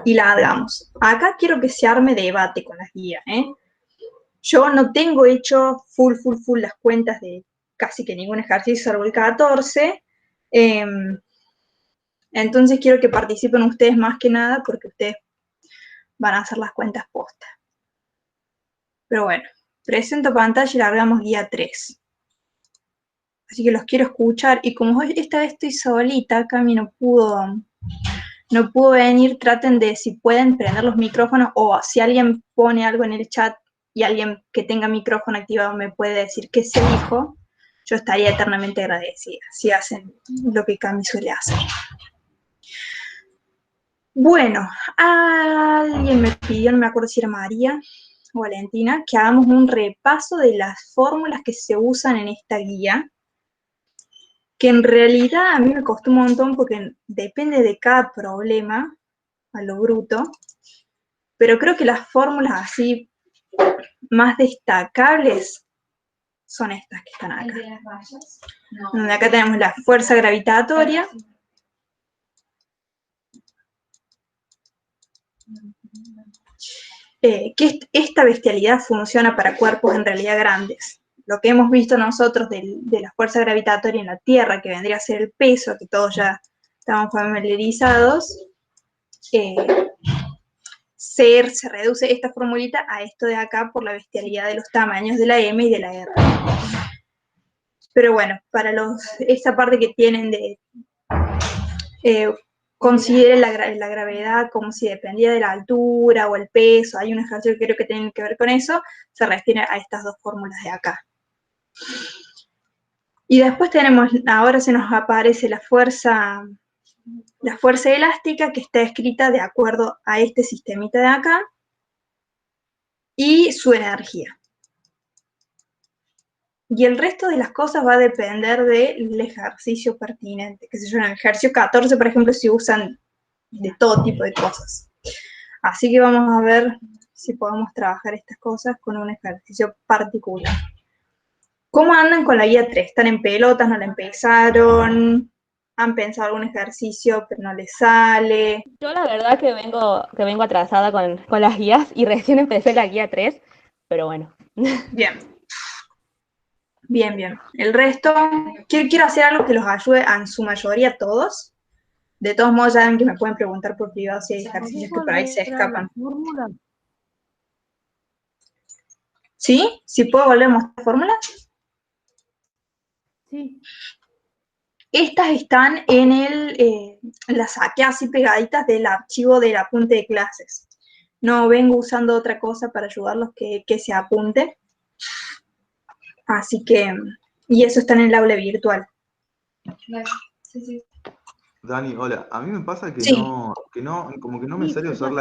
y largamos. Acá quiero que se arme debate con las guías, ¿eh? Yo no tengo hecho full las cuentas de casi que ningún ejercicio, salvo el 14. Entonces quiero que participen ustedes más que nada porque ustedes van a hacer las cuentas postas. Pero bueno, presento pantalla y largamos guía 3. Así que los quiero escuchar. Y como esta vez estoy solita, Cami no pudo venir, traten de, si pueden, prender los micrófonos, o si alguien pone algo en el chat y alguien que tenga micrófono activado me puede decir qué se dijo, yo estaría eternamente agradecida si hacen lo que Cami suele hacer. Bueno, alguien me pidió, no me acuerdo si era María o Valentina, que hagamos un repaso de las fórmulas que se usan en esta guía, que en realidad a mí me costó un montón porque depende de cada problema, a lo bruto, pero creo que las fórmulas así más destacables son estas que están acá. Donde acá tenemos la fuerza gravitatoria, que esta bestialidad funciona para cuerpos en realidad grandes. Lo que hemos visto nosotros de la fuerza gravitatoria en la Tierra, que vendría a ser el peso, que todos ya estamos familiarizados, se reduce esta formulita a esto de acá por la bestialidad de los tamaños de la M y de la R. Pero bueno, para esta parte que tienen de consideren la gravedad como si dependía de la altura o el peso, hay un ejercicio que creo que tiene que ver con eso, se refiere a estas dos fórmulas de acá. Y después tenemos, ahora se nos aparece la fuerza elástica, que está escrita de acuerdo a este sistemita de acá, y su energía. Y el resto de las cosas va a depender del ejercicio pertinente. Que sé yo, en el ejercicio 14, por ejemplo, se usan de todo tipo de cosas. Así que vamos a ver si podemos trabajar estas cosas con un ejercicio particular. ¿Cómo andan con la guía 3? ¿Están en pelotas? ¿No la empezaron? ¿Han pensado algún ejercicio pero no les sale? Yo la verdad que vengo atrasada con las guías y recién empecé la guía 3, pero bueno. Bien. Bien. El resto, quiero hacer algo que los ayude en su mayoría a todos. De todos modos, ya ven que me pueden preguntar por privado si hay ejercicios que por ahí se escapan. ¿Sí? ¿Sí puedo volver a mostrar fórmulas? Sí. Estas están las saqué así pegaditas del archivo del apunte de clases. No vengo usando otra cosa para ayudarlos que se apunte. Así que, y eso está en el aula virtual. Vale, sí. Dani, hola. A mí me pasa que Sí. como que no me sale usar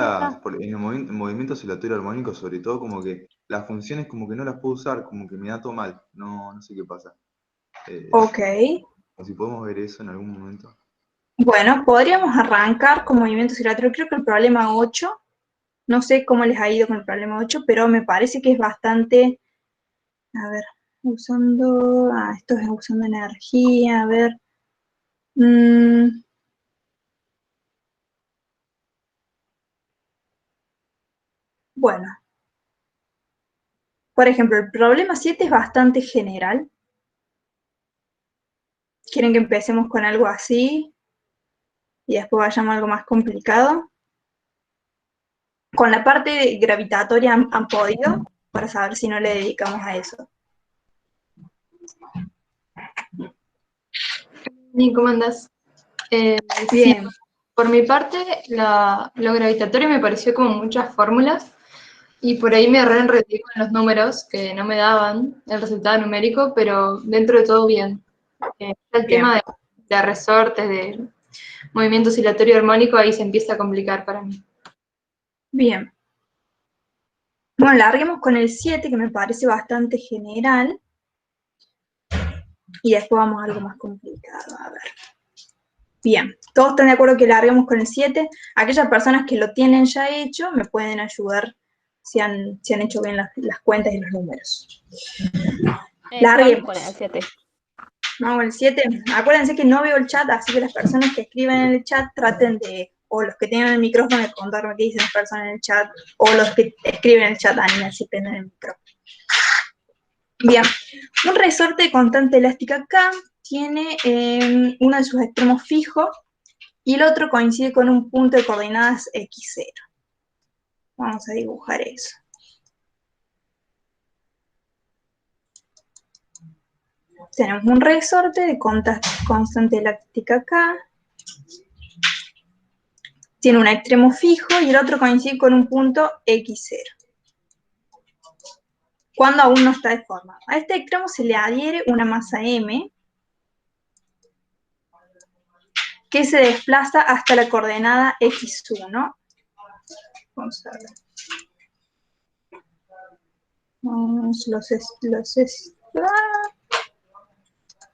en el movimiento oscilatorio armónico, sobre todo como que las funciones como que no las puedo usar, como que me da todo mal. No sé qué pasa. Ok. O si podemos ver eso en algún momento. Bueno, podríamos arrancar con movimiento oscilatorio. Creo que el problema 8, no sé cómo les ha ido con el problema 8, pero me parece que es bastante, a ver, esto es usando energía, a ver. Bueno, por ejemplo, el problema 7 es bastante general. ¿Quieren que empecemos con algo así y después vayamos a algo más complicado? Con la parte gravitatoria han podido, para saber si no le dedicamos a eso. ¿Y cómo andás? Bien. Sí, por mi parte, lo gravitatorio me pareció como muchas fórmulas y por ahí me enredé con los números que no me daban el resultado numérico, pero dentro de todo bien. El tema de resortes, de movimiento oscilatorio armónico, ahí se empieza a complicar para mí. Bien. Bueno, larguemos con el 7, que me parece bastante general. Y después vamos a algo más complicado, a ver. Bien, ¿todos están de acuerdo que larguemos con el 7? Aquellas personas que lo tienen ya hecho me pueden ayudar si han hecho bien las cuentas y los números. Larguemos. Con el 7. Vamos con el 7. Acuérdense que no veo el chat, así que las personas que escriben en el chat traten de o los que tienen el micrófono de contarme qué dicen las personas en el chat, o los que escriben en el chat, animal si prenden el micrófono. Bien, un resorte de constante elástica K tiene uno de sus extremos fijo y el otro coincide con un punto de coordenadas x0. Vamos a dibujar eso. Tenemos un resorte de constante elástica K, tiene un extremo fijo y el otro coincide con un punto x0, cuando aún no está deformado. A este extremo se le adhiere una masa m, que se desplaza hasta la coordenada x1. Vamos a ver.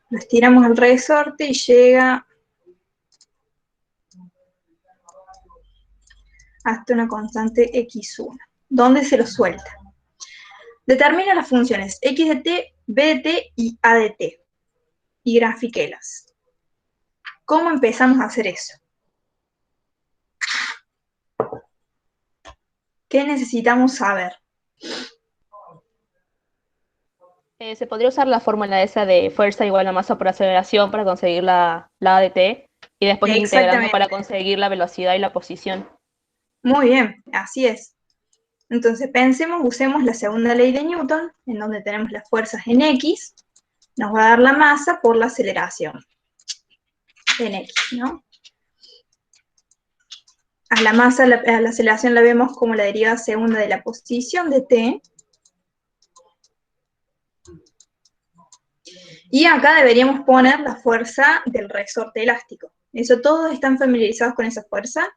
Lo estiramos al resorte y llega hasta una constante x1, donde se lo suelta. Determina las funciones x de t, b de t y a de t, y grafíquelas. ¿Cómo empezamos a hacer eso? ¿Qué necesitamos saber? Se podría usar la fórmula esa de fuerza igual a masa por aceleración para conseguir la A de t, y después ir integrando para conseguir la velocidad y la posición. Muy bien, así es. Entonces usemos la segunda ley de Newton, en donde tenemos las fuerzas en x, nos va a dar la masa por la aceleración en x, ¿no? A la masa, a la aceleración la vemos como la derivada segunda de la posición de t. Y acá deberíamos poner la fuerza del resorte elástico. ¿Eso todos están familiarizados con esa fuerza?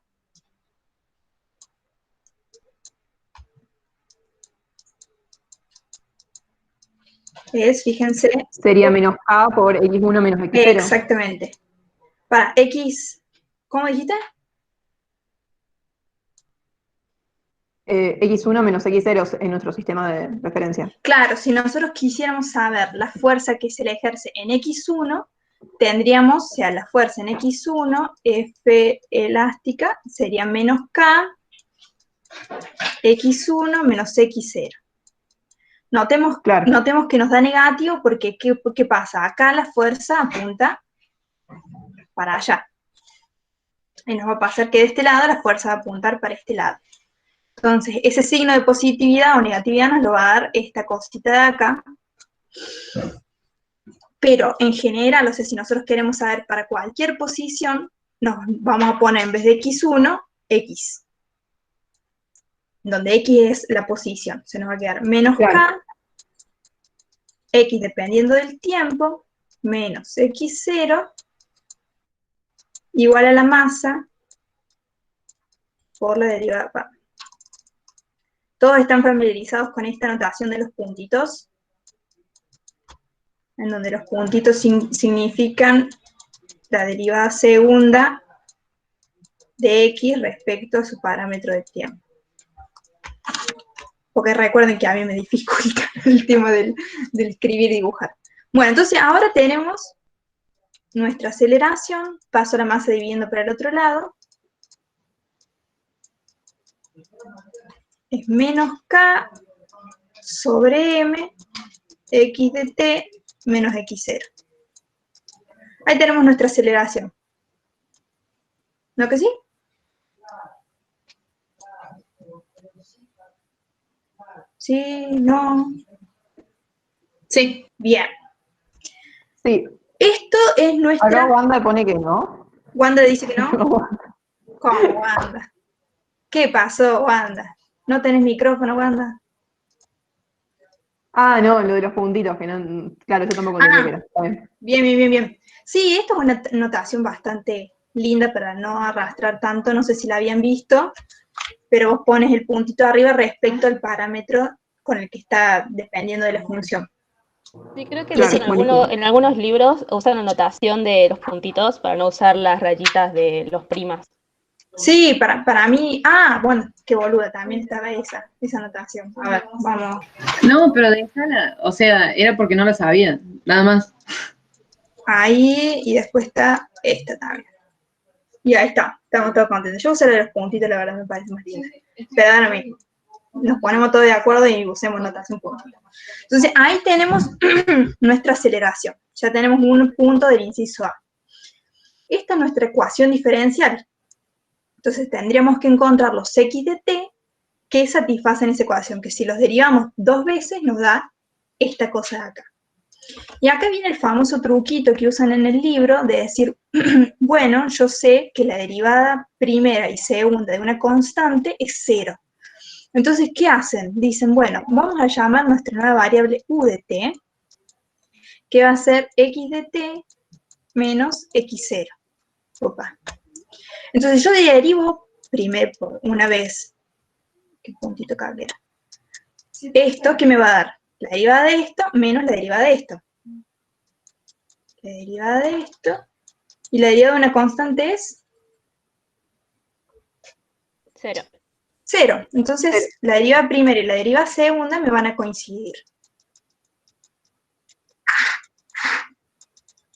Fíjense. Sería menos K por X1 menos X0. Exactamente. Para X, ¿cómo dijiste? X1 menos X0 en nuestro sistema de referencia. Claro, si nosotros quisiéramos saber la fuerza que se le ejerce en X1, tendríamos, o sea, la fuerza en X1, F elástica, sería menos K, X1 menos X0. Notemos que nos da negativo porque, ¿qué pasa? Acá la fuerza apunta para allá. Y nos va a pasar que de este lado la fuerza va a apuntar para este lado. Entonces, ese signo de positividad o negatividad nos lo va a dar esta cosita de acá. Pero en general, o sea, si nosotros queremos saber para cualquier posición, nos vamos a poner en vez de X1, X. Donde X es la posición. Se nos va a quedar menos K, X dependiendo del tiempo, menos X0, igual a la masa por la derivada. Todos están familiarizados con esta notación de los puntitos, en donde los puntitos significan la derivada segunda de X respecto a su parámetro de tiempo. Porque recuerden que a mí me dificulta el tema del escribir y dibujar. Bueno, entonces ahora tenemos nuestra aceleración, paso la masa dividiendo para el otro lado. Es menos K sobre M, X de T menos X0. Ahí tenemos nuestra aceleración. ¿No que sí? ¿Sí? ¿No? Sí, bien. Sí. Esto es nuestra... Acá Wanda pone que no. ¿Wanda dice que no? ¿Cómo, Wanda? ¿Qué pasó, Wanda? ¿No tenés micrófono, Wanda? Ah, no, lo de los puntitos, que no... Claro, yo tampoco entendí que era. Está bien. Bien. Sí, esto es una notación bastante linda para no arrastrar tanto, no sé si la habían visto, pero vos pones el puntito arriba respecto al parámetro con el que está dependiendo de la función. Sí, creo que en algunos libros usan la notación de los puntitos para no usar las rayitas de los primas. Sí, para mí... Ah, bueno, qué boluda, también estaba esa notación. A ver, vamos. No, pero déjala, o sea, era porque no la sabía, nada más. Ahí, y después está esta también. Y ahí está, estamos todos contentos. Yo usé los puntitos, la verdad me parece más lindo. Pero ahora mismo, nos ponemos todos de acuerdo y usemos notación puntito. Entonces, ahí tenemos nuestra aceleración. Ya tenemos un punto del inciso A. Esta es nuestra ecuación diferencial. Entonces, tendríamos que encontrar los x de t que satisfacen esa ecuación, que si los derivamos 2 veces nos da esta cosa de acá. Y acá viene el famoso truquito que usan en el libro de decir, bueno, yo sé que la derivada primera y segunda de una constante es 0. Entonces, ¿qué hacen? Dicen, bueno, vamos a llamar nuestra nueva variable u de t, que va a ser x de t menos x0. Opa. Entonces, yo derivo primero por una vez, ¿qué puntito cabrera? Esto, ¿qué me va a dar? La derivada de esto menos la derivada de esto. La derivada de esto. Y la derivada de una constante es 0. 0. Entonces, la derivada primera y la derivada segunda me van a coincidir.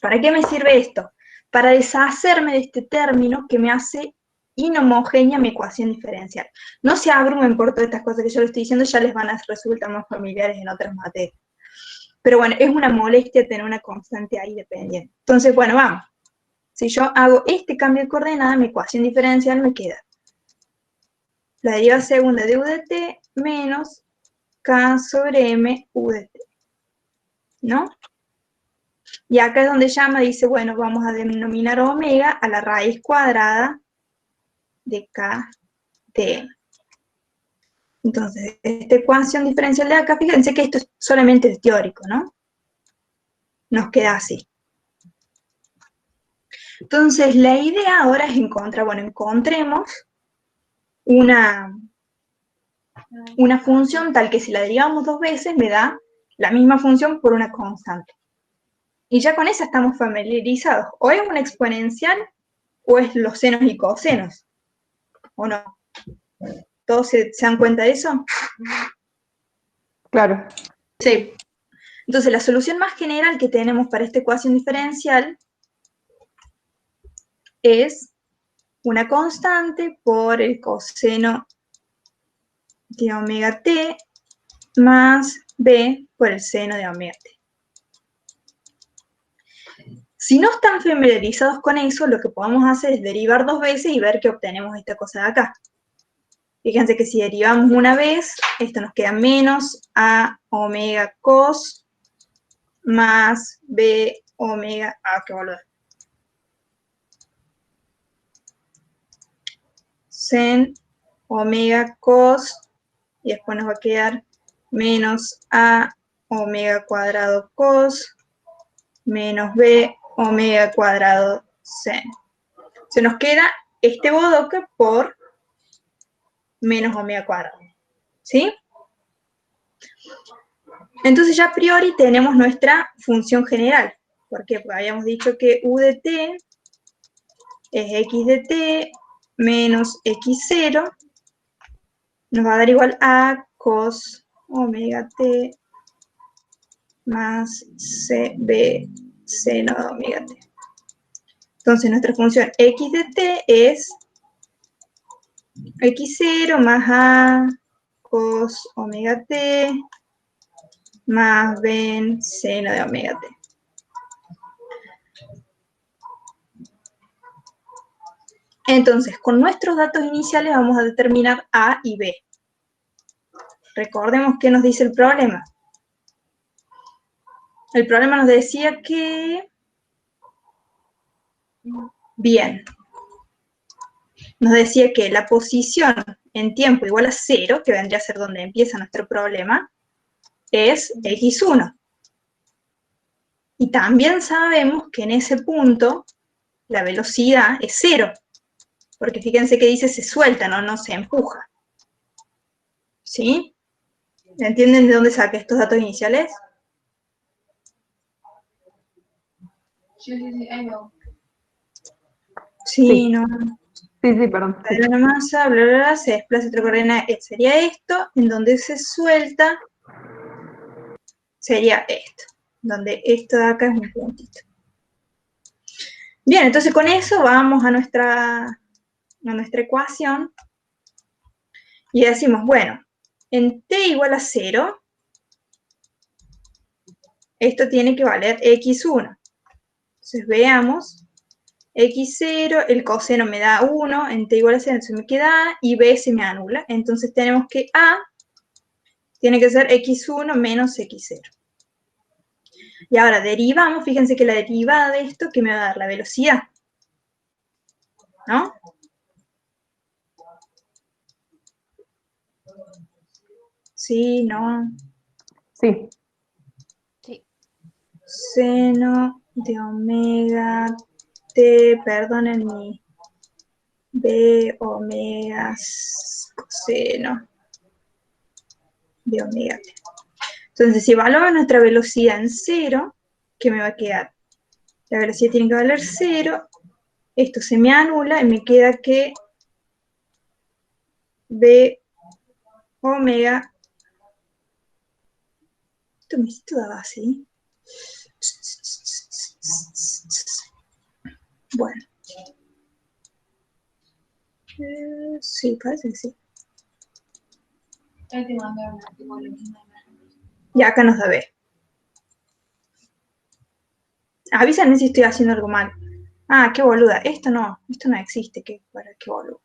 ¿Para qué me sirve esto? Para deshacerme de este término que me hace inhomogénea mi ecuación diferencial. No se abrumen por todas estas cosas que yo les estoy diciendo, ya les van a resultar más familiares en otras materias. Pero bueno, es una molestia tener una constante ahí dependiente. Entonces, bueno, vamos. Si yo hago este cambio de coordenada, mi ecuación diferencial me queda la derivada segunda de u de t menos k sobre m u de t. ¿No? Y acá es donde llama, dice, bueno, vamos a denominar omega a la raíz cuadrada de k de m. Entonces, esta ecuación diferencial de acá, fíjense que esto es solamente teórico, ¿no? Nos queda así. Entonces, la idea ahora es encontrar, bueno, encontremos una función tal que si la derivamos 2 veces me da la misma función por una constante. Y ya con esa estamos familiarizados. O es una exponencial o es los senos y cosenos. ¿O no? ¿Todos se dan cuenta de eso? Claro. Sí. Entonces, la solución más general que tenemos para esta ecuación diferencial es una constante por el coseno de omega t más b por el seno de omega t. Si no están familiarizados con eso, lo que podemos hacer es derivar 2 veces y ver que obtenemos esta cosa de acá. Fíjense que si derivamos una vez, esto nos queda menos a omega cos más b omega, qué boludo. Sen omega cos, y después nos va a quedar menos a omega cuadrado cos menos b omega cuadrado sen. Se nos queda este bodoque por menos omega cuadrado. ¿Sí? Entonces ya a priori tenemos nuestra función general. ¿Por qué? Porque habíamos dicho que u de t es x de t menos x0 nos va a dar igual a cos omega t más cb seno de omega t. Entonces nuestra función x de t es x0 más a cos omega t más b seno de omega t. Entonces, con nuestros datos iniciales vamos a determinar a y b. Recordemos qué nos dice el problema. El problema nos decía que... Bien. Nos decía que la posición en tiempo igual a 0, que vendría a ser donde empieza nuestro problema, es x1. Y también sabemos que en ese punto la velocidad es 0. Porque fíjense que dice se suelta, no se empuja. ¿Sí? ¿Entienden de dónde saqué estos datos iniciales? Sí, ahí va. Sí, no. Sí, perdón. Para la masa, bla, bla, bla, se desplaza otra coordenada, sería esto, en donde se suelta, sería esto, donde esto de acá es un puntito. Bien, entonces con eso vamos a nuestra ecuación y decimos, bueno, en t igual a 0, esto tiene que valer x1. Entonces veamos, x0, el coseno me da 1, en t igual a 0, entonces me queda A, y B se me anula. Entonces tenemos que A tiene que ser x1 menos x0. Y ahora derivamos, fíjense que la derivada de esto, ¿qué me va a dar? La velocidad, ¿no? Sí, no. Sí. Sí. Seno de omega t, perdonen mi b omega coseno de omega t. Entonces, si evaluamos nuestra velocidad en 0, ¿qué me va a quedar? La velocidad tiene que valer 0, esto se me anula y me queda que b omega, esto me hizo toda base, ¿eh? Bueno. Sí, parece que sí. Y acá nos da B. Avísenme si estoy haciendo algo mal. Ah, qué boluda. Esto no existe. Qué boludo.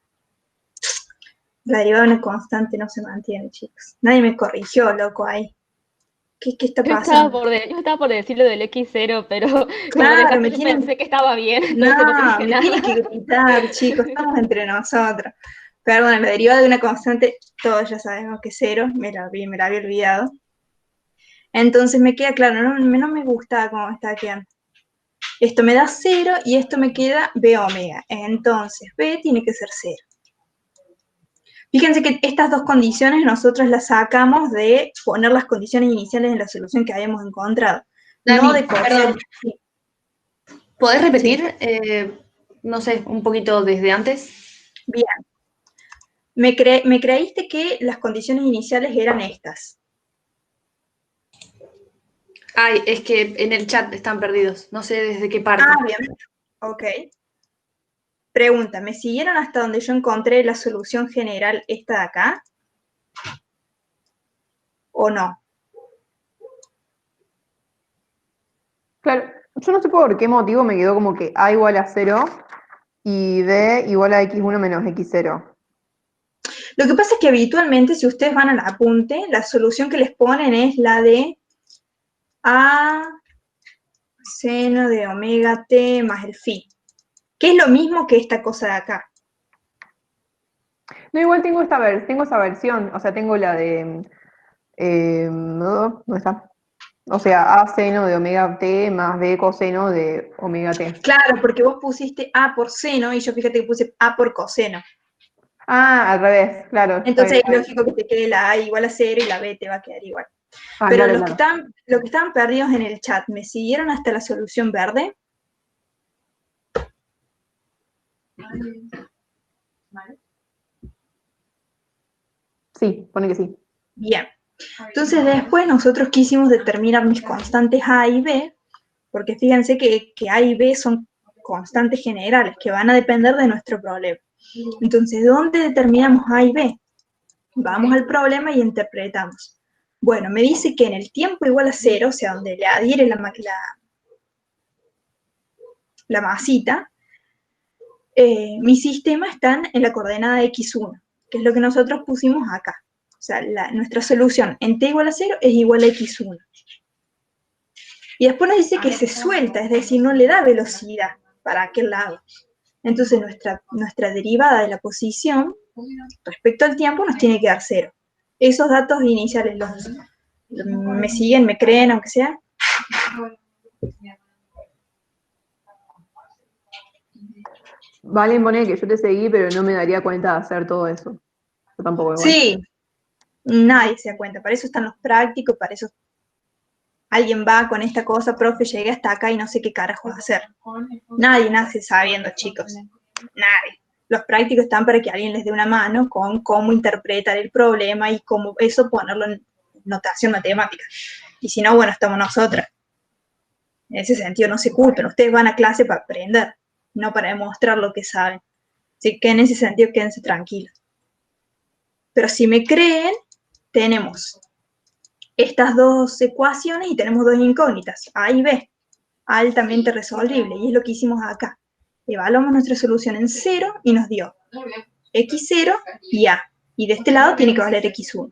La derivada de una constante no se mantiene, chicos. Nadie me corrigió, loco, ahí. ¿Qué está pasando? Yo estaba por decir lo del X0, pero como Claro, dejaste, yo pensé que estaba bien, entonces no te No, dije me tiene nada. que gritar, chicos. Estamos entre nosotros. Pero bueno, la derivada de una constante, todos ya sabemos que es 0. Me la había olvidado. Entonces me queda claro, no me gustaba cómo me estaba quedando. Esto me da 0 y esto me queda b omega. Entonces, b tiene que ser 0. Fíjense que estas dos condiciones nosotros las sacamos de poner las condiciones iniciales en la solución que habíamos encontrado. Dani, No de coser. perdón. Sí. ¿Podés repetir, no sé, un poquito desde antes? Bien. Me creíste que las condiciones iniciales eran estas. Ay, es que en el chat están perdidos. No sé desde qué parte. Ah, bien. Ok. Pregunta, ¿me siguieron hasta donde yo encontré la solución general, esta de acá? ¿O no? Claro, yo no sé por qué motivo me quedó como que A igual a 0 y B igual a x1 menos x0. Lo que pasa es que habitualmente, si ustedes van al apunte, la solución que les ponen es la de A seno de omega t más el phi, que es lo mismo que esta cosa de acá. No, igual tengo esa versión, o sea, tengo la de, ¿dónde está? O sea, A seno de omega t más B coseno de omega t. Claro, porque vos pusiste A por seno y yo fíjate que puse A por coseno. Ah, al revés, claro. Entonces es lógico que te quede la A igual a 0 y la B te va a quedar igual. Ah, Pero claro, los que estaban perdidos en el chat, ¿me siguieron hasta la solución verde? Sí, pone que sí. Bien. Entonces después nosotros quisimos determinar mis constantes A y B, porque fíjense que A y B son constantes generales que van a depender de nuestro problema. Entonces, ¿dónde determinamos A y B? Vamos al problema y interpretamos. Bueno, me dice que en el tiempo igual a 0, o sea, donde le adhiere la masita, mi sistema está en la coordenada x1, que es lo que nosotros pusimos acá. O sea, nuestra solución en t igual a 0 es igual a x1. Y después nos dice que se suelta, es decir, no le da velocidad para aquel lado. Entonces nuestra derivada de la posición respecto al tiempo nos tiene que dar 0. Esos datos iniciales me siguen, me creen, aunque sea. Vale, pone que yo te seguí, pero no me daría cuenta de hacer todo eso. Yo tampoco igual. Sí, nadie se da cuenta. Para eso están los prácticos, para eso alguien va con esta cosa, profe, llegué hasta acá y no sé qué carajo hacer. Nadie nace sabiendo, chicos. Nadie. Los prácticos están para que alguien les dé una mano con cómo interpretar el problema y cómo eso ponerlo en notación matemática. Y si no, bueno, estamos nosotras. En ese sentido, no se culpen. Ustedes van a clase para aprender. no para demostrar lo que saben. Así que en ese sentido quédense tranquilos. Pero si me creen, tenemos estas dos ecuaciones y tenemos dos incógnitas, A y B, altamente resolvible, y es lo que hicimos acá. Evaluamos nuestra solución en 0 y nos dio x0 y A. Y de este lado tiene que valer x1.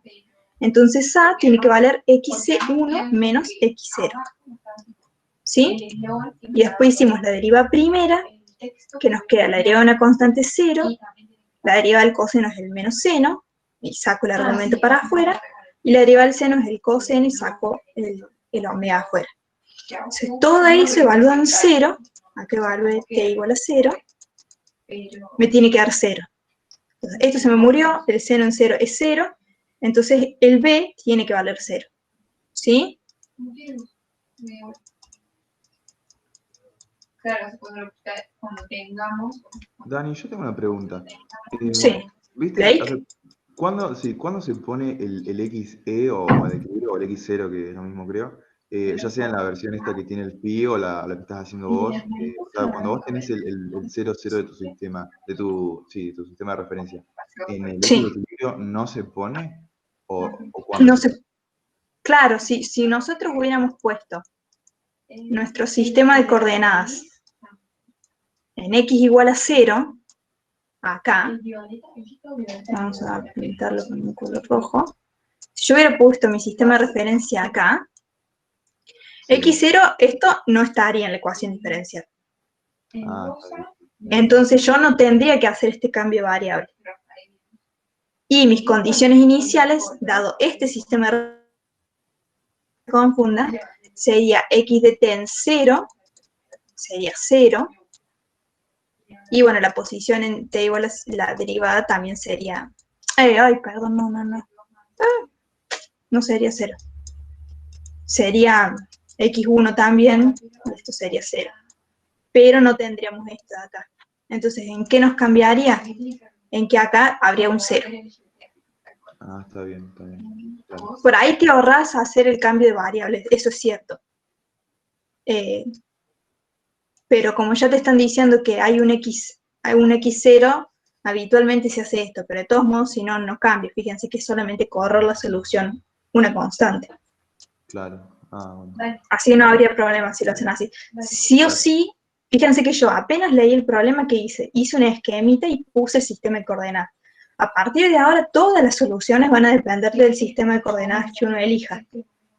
Entonces A tiene que valer x1 menos x0. ¿Sí? Y después hicimos la deriva primera, que nos queda la deriva de una constante 0, la deriva del coseno es el menos seno, y saco el argumento para afuera, y la deriva del seno es el coseno y saco el omega afuera. Entonces todo eso evaluado en 0, acá evalúe t igual a 0, me tiene que dar 0. Entonces, esto se me murió, el seno en 0 es 0, entonces el b tiene que valer 0. ¿Sí? Claro, cuando tengamos... Dani, yo tengo una pregunta. Sí. ¿Viste? ¿Lake? O sea, ¿cuándo se pone el XE o el equilibrio o el X0, que es lo mismo creo? Ya sea en la versión esta que tiene el pi o la que estás haciendo vos. O sea, cuando vos tenés el 0,0 de tu sistema, tu sistema de referencia, ¿en el X Sí. de equilibrio no se pone? ¿O cuándo No se se, claro, si nosotros hubiéramos puesto nuestro sistema de coordenadas en x igual a 0, acá, vamos a pintarlo con un color rojo, si yo hubiera puesto mi sistema de referencia acá, Sí. x0, esto no estaría en la ecuación diferencial. Ah, está bien. Entonces yo no tendría que hacer este cambio de variable. Y mis condiciones iniciales, dado este sistema de confunda, sería x de t en 0, sería 0, y bueno, la posición en t igual a la derivada también sería, perdón, no sería 0, sería x1 también, y esto sería 0, pero no tendríamos esto de acá. Entonces, ¿en qué nos cambiaría? En que acá habría un 0. Ah, está bien, claro. Por ahí te ahorras hacer el cambio de variables, eso es cierto. Pero como ya te están diciendo que hay un x0, habitualmente se hace esto, pero de todos modos, si no, no cambia. Fíjense que es solamente correr la solución, una constante. Claro. Ah, bueno. Así no habría problema si lo hacen así. Sí o sí, fíjense que yo apenas leí el problema que hice un esquemita y puse el sistema de coordenadas. A partir de ahora, todas las soluciones van a depender del sistema de coordenadas que uno elija.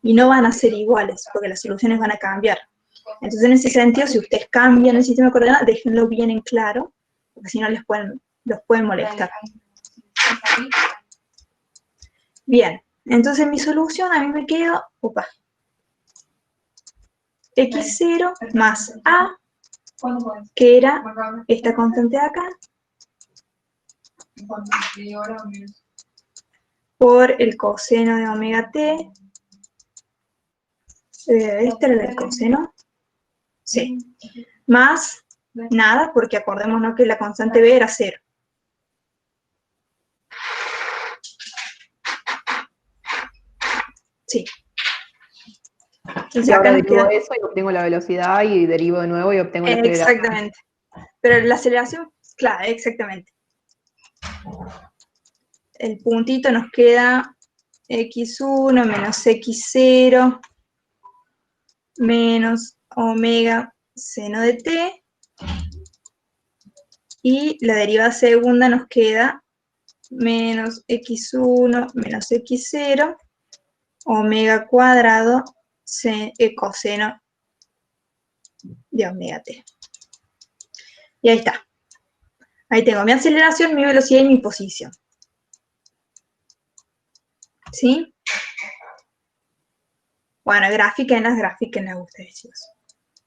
Y no van a ser iguales, porque las soluciones van a cambiar. Entonces, en ese sentido, si ustedes cambian el sistema de coordenadas, déjenlo bien en claro, porque si no los pueden molestar. Bien, entonces mi solución a mí me queda, x0 más a, que era esta constante de acá, por el coseno de omega t. ¿Este era el coseno? Sí. Más nada, porque acordémonos que la constante b era 0. Sí. Entonces, Y ahora acá nos derivo queda... eso y obtengo la velocidad y derivo de nuevo y obtengo la aceleración. Exactamente. Pero la aceleración, claro, exactamente. El puntito nos queda x1 menos x0 menos omega seno de t. Y la derivada segunda nos queda menos x1 menos x0 omega cuadrado coseno de omega t. Y ahí está. Ahí tengo mi aceleración, mi velocidad y mi posición. ¿Sí? Bueno, gráfiquenlas ustedes, chicos.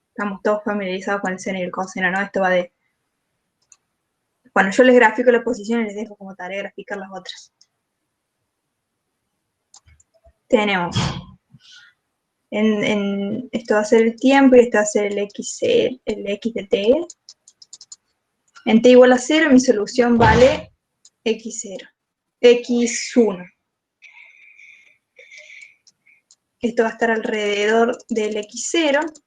Estamos todos familiarizados con el seno y el coseno, ¿no? Esto va de... Bueno, yo les grafico la posición y les dejo como tarea graficar las otras. Tenemos... esto va a ser el tiempo y esto va a ser el x de t. En t igual a 0, mi solución vale x0. x1. Esto va a estar alrededor del x0.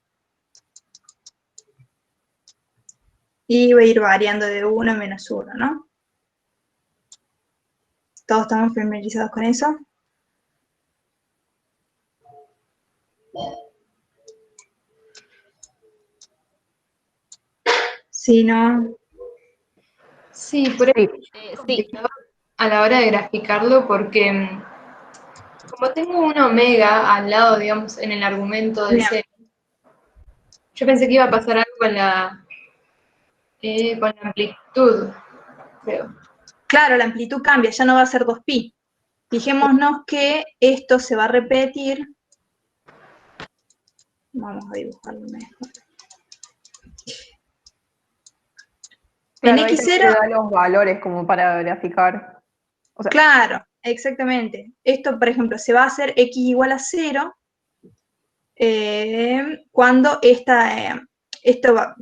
Y va a ir variando de 1 a menos 1, ¿no? ¿Todos estamos familiarizados con eso? Sí, ¿no? Sí, por eso Sí. es complicado a la hora de graficarlo porque como tengo un omega al lado, digamos, en el argumento del Bien. seno, yo pensé que iba a pasar algo con la amplitud, creo. Claro, la amplitud cambia, ya no va a ser 2pi. Fijémonos que esto se va a repetir. Vamos a dibujarlo mejor. Claro, En ahí también le X0, da los valores como para graficar. O sea, claro, exactamente. Esto, por ejemplo, se va a hacer x igual a 0 cuando esto va.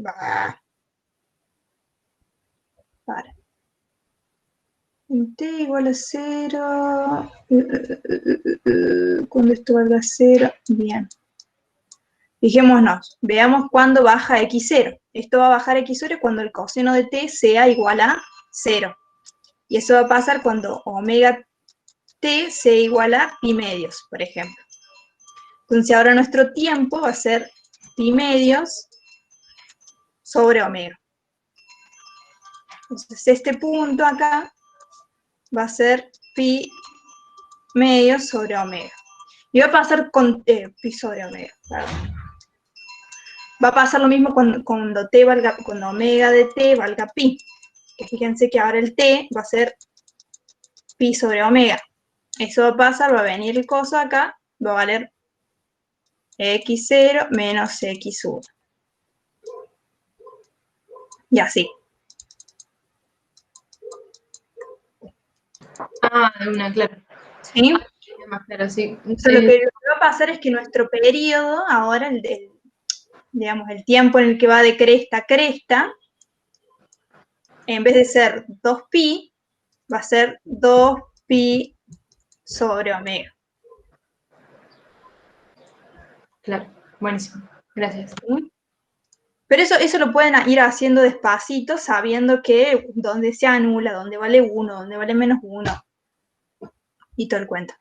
Para. T igual a 0. Cuando esto valga 0. Bien. Fijémonos, veamos cuándo baja x0. Esto va a bajar x0 cuando el coseno de t sea igual a 0. Y eso va a pasar cuando omega t sea igual a pi medios, por ejemplo. Entonces ahora nuestro tiempo va a ser pi medios sobre omega. Entonces este punto acá va a ser pi medios sobre omega. Y va a pasar con pi sobre omega. Perdón. Va a pasar lo mismo cuando omega de t valga pi. Que fíjense que ahora el t va a ser pi sobre omega. Eso va a pasar, va a venir el coso acá, va a valer x0 menos x1. Y así. De una, claro. ¿Sí? Más claro, sí. Entonces, lo que va a pasar es que nuestro periodo, ahora, digamos, el tiempo en el que va de cresta a cresta, en vez de ser 2pi, va a ser 2pi sobre omega. Claro, buenísimo. Gracias. ¿Sí? Pero eso lo pueden ir haciendo despacito, sabiendo que donde se anula, donde vale 1, donde vale menos 1, y todo el cuento.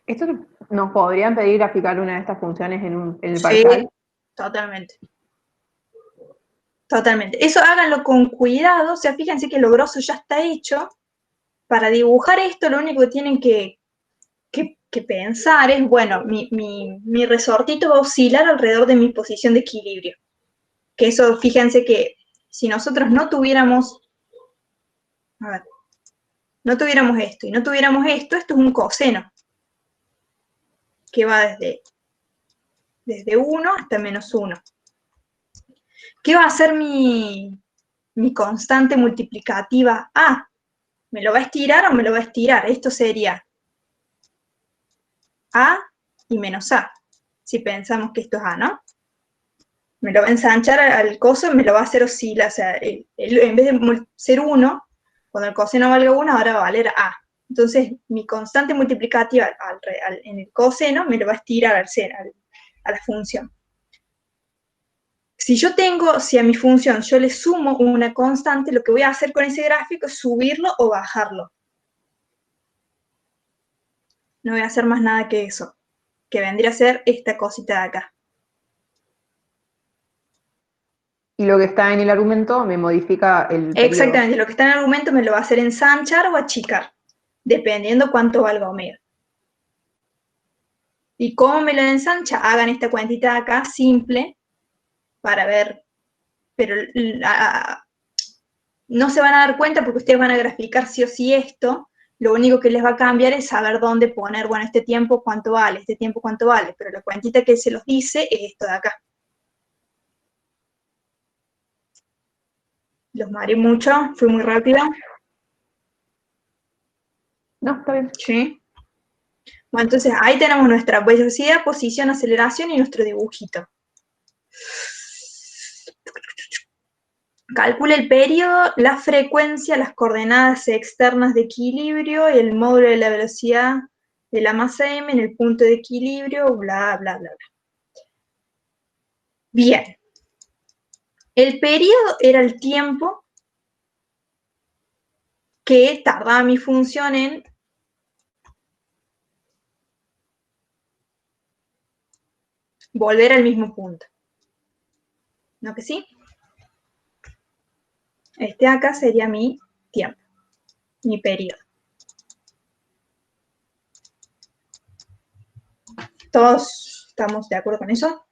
¿esto nos podrían pedir graficar una de estas funciones en el Sí, parcial? totalmente. Totalmente. Eso háganlo con cuidado, o sea, fíjense que lo grosso ya está hecho. Para dibujar esto, lo único que tienen que pensar es, bueno, mi resortito va a oscilar alrededor de mi posición de equilibrio. Que eso, fíjense que si nosotros no tuviéramos, a ver, no tuviéramos esto y no tuviéramos esto es un coseno, que va desde 1 hasta menos 1. ¿Qué va a ser mi constante multiplicativa A? ¿Me lo va a estirar o me lo va a estirar? Esto sería A y menos A, si pensamos que esto es A, ¿no? Me lo va a ensanchar al coso, me lo va a hacer oscilar, o sea, en vez de ser 1, cuando el coseno valga 1, ahora va a valer A. Entonces, mi constante multiplicativa en el coseno me lo va a estirar a la función. Si a mi función yo le sumo una constante, lo que voy a hacer con ese gráfico es subirlo o bajarlo. No voy a hacer más nada que eso, que vendría a ser esta cosita de acá. Y lo que está en el argumento me modifica el periodo. Exactamente, lo que está en el argumento me lo va a hacer ensanchar o achicar, dependiendo cuánto valga omega. ¿Y cómo me lo ensancha? Hagan esta cuentita de acá, simple, para ver, pero no se van a dar cuenta porque ustedes van a graficar sí o sí esto, lo único que les va a cambiar es saber dónde poner, bueno, este tiempo cuánto vale, este tiempo cuánto vale, pero la cuentita que se los dice es esto de acá. Los mareé mucho, fui muy rápida. No, está bien. Sí. Bueno, entonces ahí tenemos nuestra velocidad, posición, aceleración y nuestro dibujito. Calcula el periodo, la frecuencia, las coordenadas externas de equilibrio y el módulo de la velocidad de la masa m en el punto de equilibrio, bla, bla, bla, bla. Bien. El periodo era el tiempo que tardaba mi función en volver al mismo punto. ¿No que sí? Este acá sería mi tiempo, mi periodo. ¿Todos estamos de acuerdo con eso?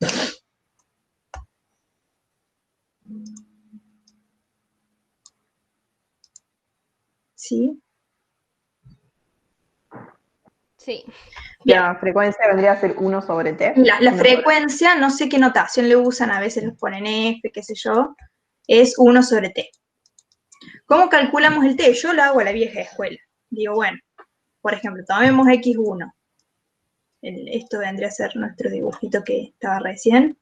¿Sí? Sí. Bien. La frecuencia vendría a ser 1 sobre t. La 1 frecuencia, no sé qué notación le usan, a veces los ponen F, qué sé yo, es 1 sobre t. ¿Cómo calculamos el t? Yo lo hago a la vieja escuela. Digo, bueno, por ejemplo, tomemos x1. Esto vendría a ser nuestro dibujito que estaba recién.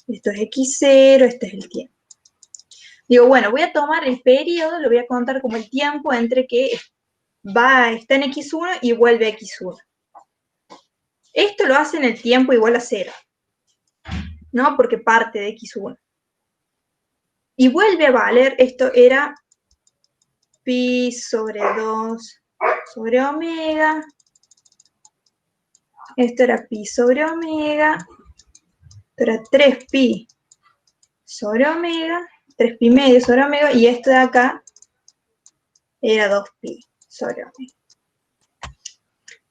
Esto es x0, este es el tiempo. Digo, bueno, voy a tomar el periodo, lo voy a contar como el tiempo entre que está en x1 y vuelve a x1. Esto lo hace en el tiempo igual a 0, ¿no? Porque parte de x1. Y vuelve a valer, esto era pi sobre 2 sobre omega. Esto era pi sobre omega. Esto era 3pi sobre omega. 3pi medio sobre omega. Y esto de acá era 2pi sobre omega.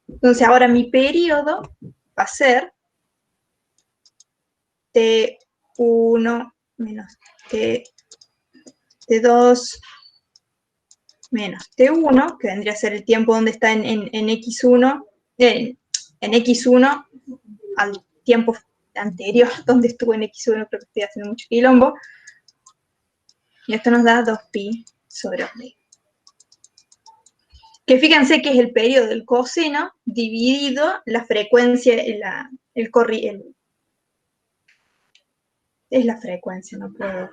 Entonces ahora mi periodo va a ser T1 menos T2 menos T1, que vendría a ser el tiempo donde está en X1, en X1 al tiempo anterior donde estuvo en X1, creo que estoy haciendo mucho quilombo. Y esto nos da 2pi sobre omega. Que fíjense que es el periodo del coseno dividido la frecuencia, es la frecuencia, no puedo.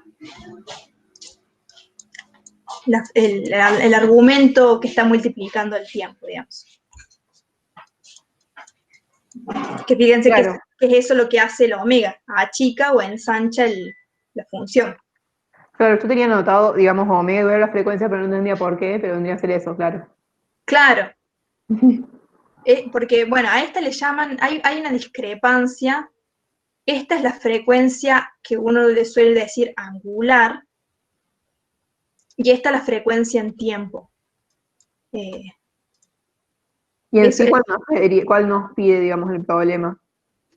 El argumento que está multiplicando el tiempo, digamos. Que fíjense Claro. que es eso lo que hace la omega, achica o ensancha la función. Claro, yo tenía anotado, digamos, omega igual a la frecuencia, pero no entendía por qué, pero vendría a ser eso, claro. Claro. Porque, bueno, a esta le llaman, hay una discrepancia. Esta es la frecuencia que uno le suele decir angular, y esta es la frecuencia en tiempo. Y en sí, ¿cuál nos pide, digamos, el problema?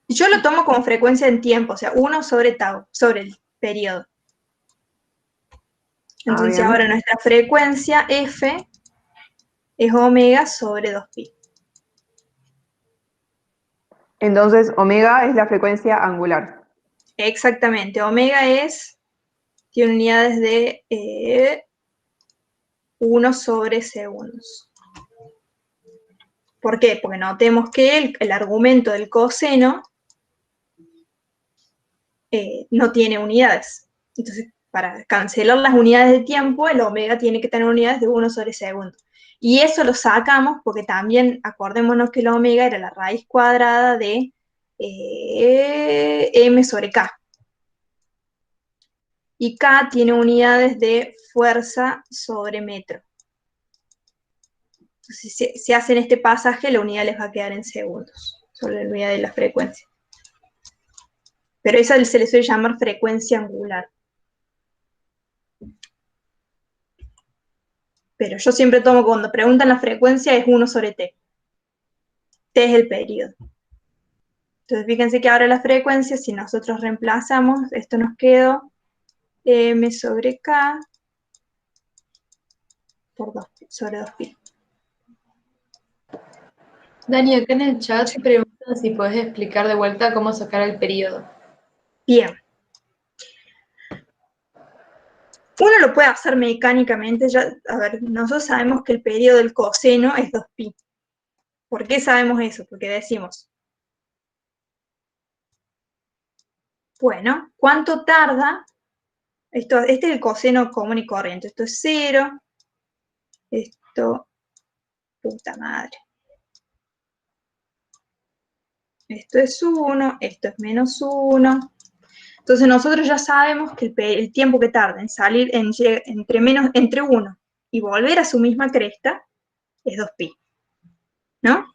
Yo lo tomo como frecuencia en tiempo, o sea, 1 sobre tau, sobre el periodo. Entonces ahora nuestra frecuencia F es omega sobre 2pi. Entonces, omega es la frecuencia angular. Exactamente, omega tiene unidades de 1 sobre segundos. ¿Por qué? Porque notemos que el argumento del coseno no tiene unidades. Entonces, para cancelar las unidades de tiempo, el omega tiene que tener unidades de 1 sobre segundo. Y eso lo sacamos porque también acordémonos que el omega era la raíz cuadrada de m sobre k. Y k tiene unidades de fuerza sobre metro. Entonces, si hacen este pasaje, la unidad les va a quedar en segundos, sobre la unidad de la frecuencia. Pero esa se le suele llamar frecuencia angular. Pero yo siempre tomo, cuando preguntan la frecuencia, es 1 sobre t. T es el periodo. Entonces, fíjense que ahora la frecuencia, si nosotros reemplazamos, esto nos quedó m sobre k por 2 sobre 2pi. Dani, acá en el chat preguntan si podés explicar de vuelta cómo sacar el periodo. Bien. Uno lo puede hacer mecánicamente. Ya, a ver, nosotros sabemos que el periodo del coseno es 2pi. ¿Por qué sabemos eso? Porque decimos, bueno, ¿cuánto tarda? Este es el coseno común y corriente. Esto es 0. Esto, puta madre. Esto es 1, esto es menos 1. Entonces nosotros ya sabemos que el tiempo que tarda en salir entre 1 y volver a su misma cresta es 2pi, ¿no?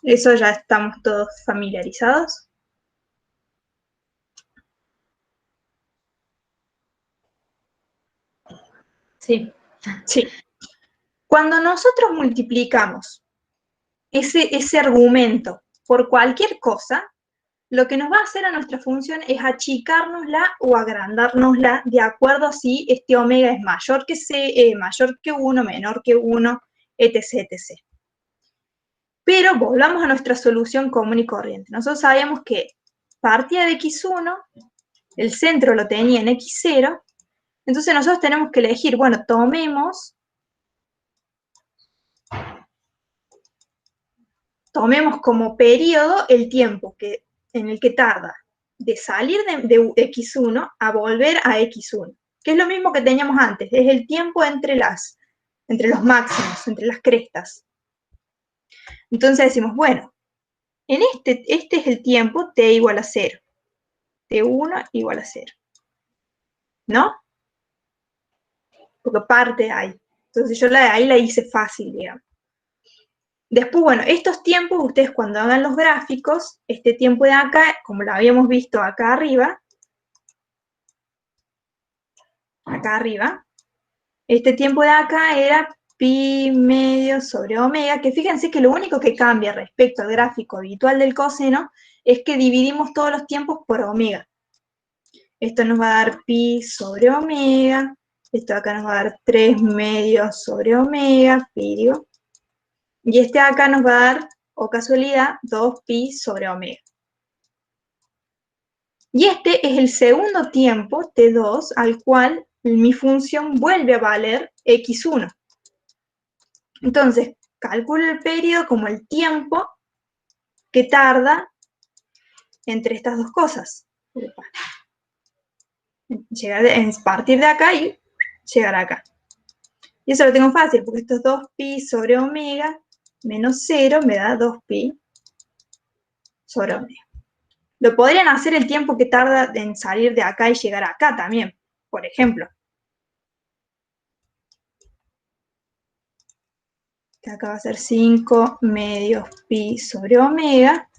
Eso ya estamos todos familiarizados. Sí. Sí. Cuando nosotros multiplicamos ese argumento por cualquier cosa, lo que nos va a hacer a nuestra función es achicárnosla o agrandárnosla de acuerdo a si este omega es mayor que 1, menor que 1, etc, etc. Pero volvamos a nuestra solución común y corriente. Nosotros sabíamos que partía de x1, el centro lo tenía en x0, entonces nosotros tenemos que elegir, bueno, tomemos como periodo el tiempo en el que tarda de salir de x1 a volver a x1, que es lo mismo que teníamos antes, es el tiempo entre los máximos, entre las crestas. Entonces decimos, bueno, en este es el tiempo t igual a 0, t1 igual a 0, ¿no? Porque parte ahí. Entonces yo ahí la hice fácil, digamos. Después, bueno, estos tiempos, ustedes cuando hagan los gráficos, este tiempo de acá, como lo habíamos visto acá arriba, este tiempo de acá era pi medio sobre omega, que fíjense que lo único que cambia respecto al gráfico habitual del coseno es que dividimos todos los tiempos por omega. Esto nos va a dar pi sobre omega, esto acá nos va a dar 3 medios sobre omega, pi digo, y este acá nos va a dar, o casualidad, 2pi sobre omega. Y este es el segundo tiempo, t2, al cual mi función vuelve a valer x1. Entonces, calculo el periodo como el tiempo que tarda entre estas dos cosas. Partir de acá y llegar acá. Y eso lo tengo fácil, porque esto es 2pi sobre omega menos 0 me da 2pi sobre omega. Lo podrían hacer el tiempo que tarda en salir de acá y llegar acá también, por ejemplo. Que acá va a ser 5 medios pi sobre omega.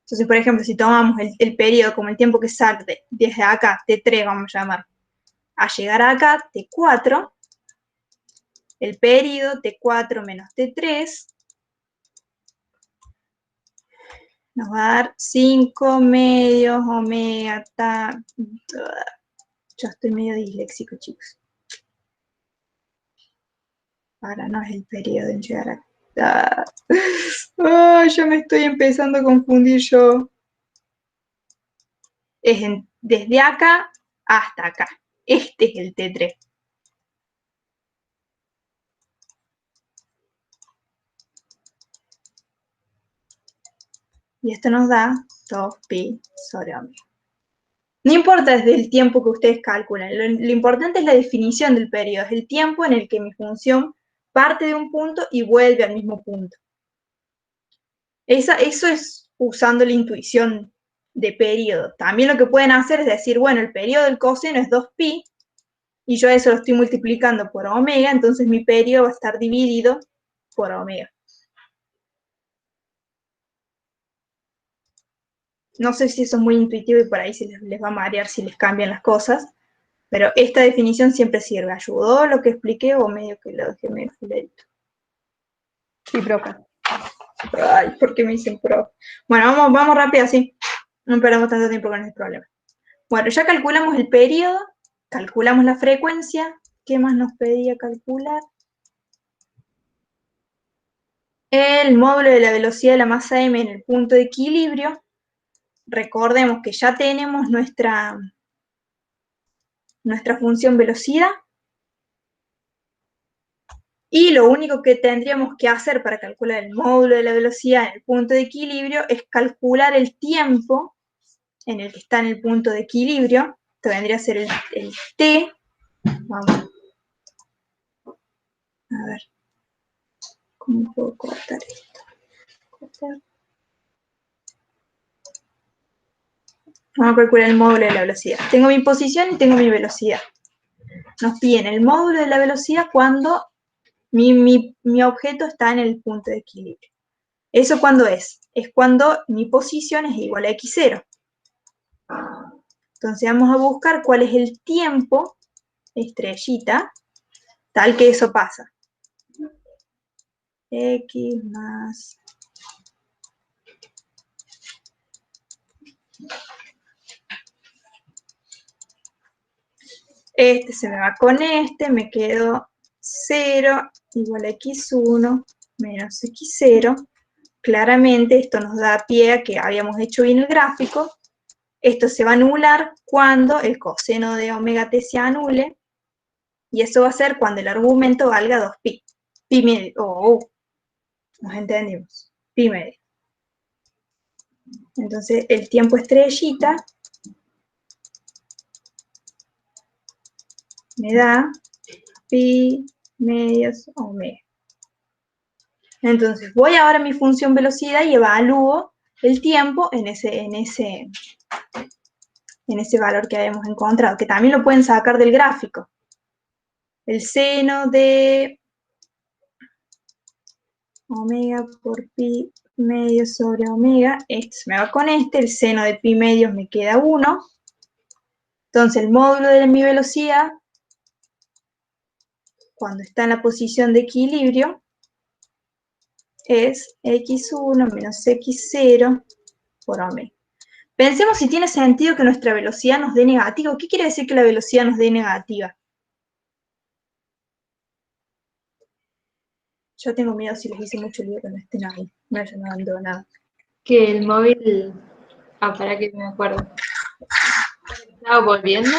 Entonces, por ejemplo, si tomamos el periodo como el tiempo que sale desde acá, t3 vamos a llamar, a llegar acá, t4, el periodo t4 menos t3 nos va a dar 5 medios omega, yo estoy medio disléxico, chicos. Ahora no es el periodo en llegar acá. Ya me estoy empezando a confundir yo. Es desde acá hasta acá. Este es el T3. Y esto nos da 2pi sobre omega. No importa desde el tiempo que ustedes calculen, lo importante es la definición del periodo, es el tiempo en el que mi función parte de un punto y vuelve al mismo punto. Eso es usando la intuición de periodo. También lo que pueden hacer es decir, bueno, el periodo del coseno es 2pi, y yo eso lo estoy multiplicando por omega, entonces mi periodo va a estar dividido por omega. No sé si eso es muy intuitivo y por ahí se les va a marear si les cambian las cosas, pero esta definición siempre sirve. ¿Ayudó lo que expliqué o medio que lo dejé medio fulerito? Sí, profe. Ay, ¿por qué me dicen profe? Bueno, vamos rápido así. No perdamos tanto tiempo con el problema. Bueno, ya calculamos el periodo, calculamos la frecuencia. ¿Qué más nos pedía calcular? El módulo de la velocidad de la masa m en el punto de equilibrio. Recordemos que ya tenemos nuestra función velocidad. Y lo único que tendríamos que hacer para calcular el módulo de la velocidad en el punto de equilibrio es calcular el tiempo en el que está en el punto de equilibrio. Esto vendría a ser el t. Vamos. A ver. ¿Cómo puedo cortar esto? Cortar. Vamos a calcular el módulo de la velocidad. Tengo mi posición y tengo mi velocidad. Nos piden el módulo de la velocidad cuando mi objeto está en el punto de equilibrio. ¿Eso cuándo es? Es cuando mi posición es igual a x0. Entonces vamos a buscar cuál es el tiempo, estrellita, tal que eso pasa. X más... Este se me va con este, me quedo 0 igual a x1 menos x0. Claramente esto nos da pie a que habíamos hecho bien el gráfico. Esto se va a anular cuando el coseno de omega t se anule, y eso va a ser cuando el argumento valga 2pi. Pi medio, nos entendimos, pi medio. Entonces el tiempo estrellita me da pi medios omega. Entonces voy ahora a mi función velocidad y evalúo el tiempo en ese valor que habíamos encontrado, que también lo pueden sacar del gráfico. El seno de omega por pi medio sobre omega, esto se me va con este, el seno de pi medios me queda 1. Entonces el módulo de mi velocidad, cuando está en la posición de equilibrio, es x1 menos x0 por omega. Pensemos si tiene sentido que nuestra velocidad nos dé negativo. ¿Qué quiere decir que la velocidad nos dé negativa? Yo tengo miedo si les hice mucho lío que no estén ahí. No hayan dado nada. Que el móvil... para que me acuerdo. ¿Estaba volviendo?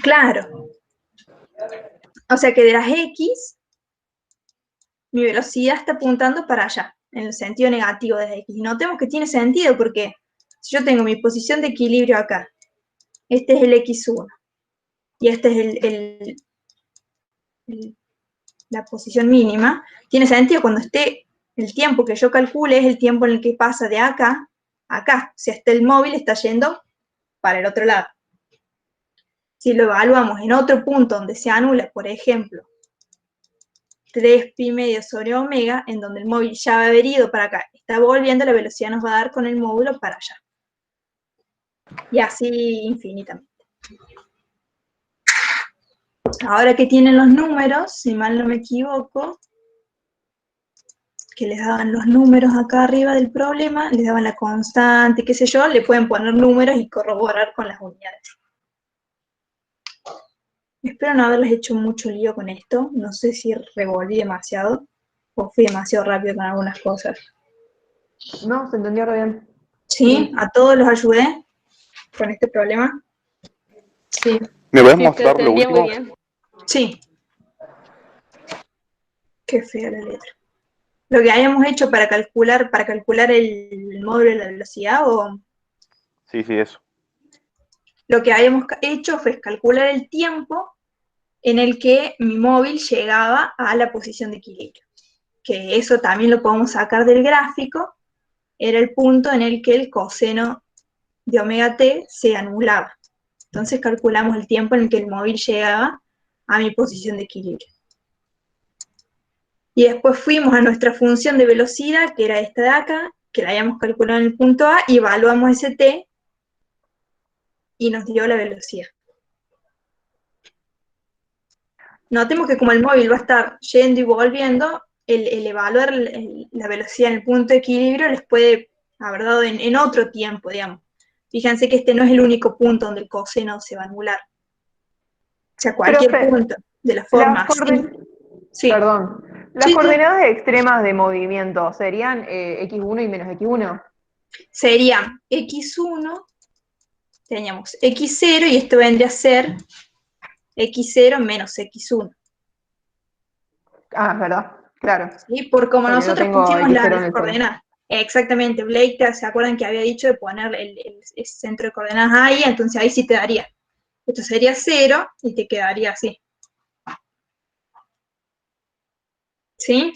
Claro. O sea que de las x, mi velocidad está apuntando para allá, en el sentido negativo de las x. Y notemos que tiene sentido porque si yo tengo mi posición de equilibrio acá, este es el x1, y este es la posición mínima, tiene sentido cuando esté el tiempo que yo calcule es el tiempo en el que pasa de acá a acá. O sea, el móvil está yendo para el otro lado. Si lo evaluamos en otro punto donde se anula, por ejemplo, 3pi medio sobre omega, en donde el móvil ya va a haber ido para acá, está volviendo, la velocidad nos va a dar con el módulo para allá. Y así infinitamente. Ahora que tienen los números, si mal no me equivoco, que les daban los números acá arriba del problema, les daban la constante, qué sé yo, le pueden poner números y corroborar con las unidades. Espero no haberles hecho mucho lío con esto, no sé si revolví demasiado o fui demasiado rápido con algunas cosas. No, se entendió re bien. ¿Sí? ¿A todos los ayudé con este problema? Sí. ¿Me puedes Sí, te mostrar lo entendí muy último? bien. Sí. Qué fea la letra. Lo que habíamos hecho para calcular el módulo de la velocidad, o Sí, eso. lo que habíamos hecho fue calcular el tiempo en el que mi móvil llegaba a la posición de equilibrio. Que eso también lo podemos sacar del gráfico, era el punto en el que el coseno de omega t se anulaba. Entonces calculamos el tiempo en el que el móvil llegaba a mi posición de equilibrio. Y después fuimos a nuestra función de velocidad, que era esta de acá, que la habíamos calculado en el punto A, y evaluamos ese t, y nos dio la velocidad. Notemos que como el móvil va a estar yendo y volviendo, el evaluar la velocidad en el punto de equilibrio les puede haber dado en otro tiempo, digamos. Fíjense que este no es el único punto donde el coseno se va a anular. O sea, cualquier Profe, punto de la forma las así. Sí. Perdón. Las Sí, sí. coordenadas extremas de movimiento serían x1 y menos x1. Sería x1, teníamos x0, y esto vendría a ser x0 menos x1. Ah, es verdad, claro. ¿Sí? Por como Porque no nosotros tengo pusimos x0 en las el centro. coordenadas. Exactamente, Blake, ¿se acuerdan que había dicho de poner el centro de coordenadas ahí? Entonces ahí sí te daría. Esto sería 0 y te quedaría así. ¿Sí?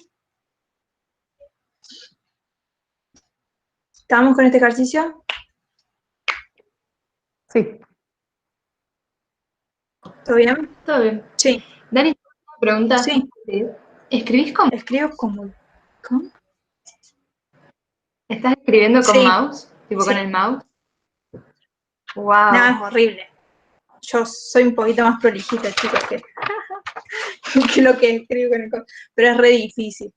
¿Estamos con este ejercicio? Sí. ¿Todo bien? Todo bien. Sí. Dani, una pregunta. Sí. ¿Escribís con... Escribo como... ¿Cómo? ¿Estás escribiendo con Sí. mouse? ¿Tipo Sí. con el mouse? No, Wow. es horrible. Yo soy un poquito más prolijita, chicos, que lo que escribo con el pero es re difícil.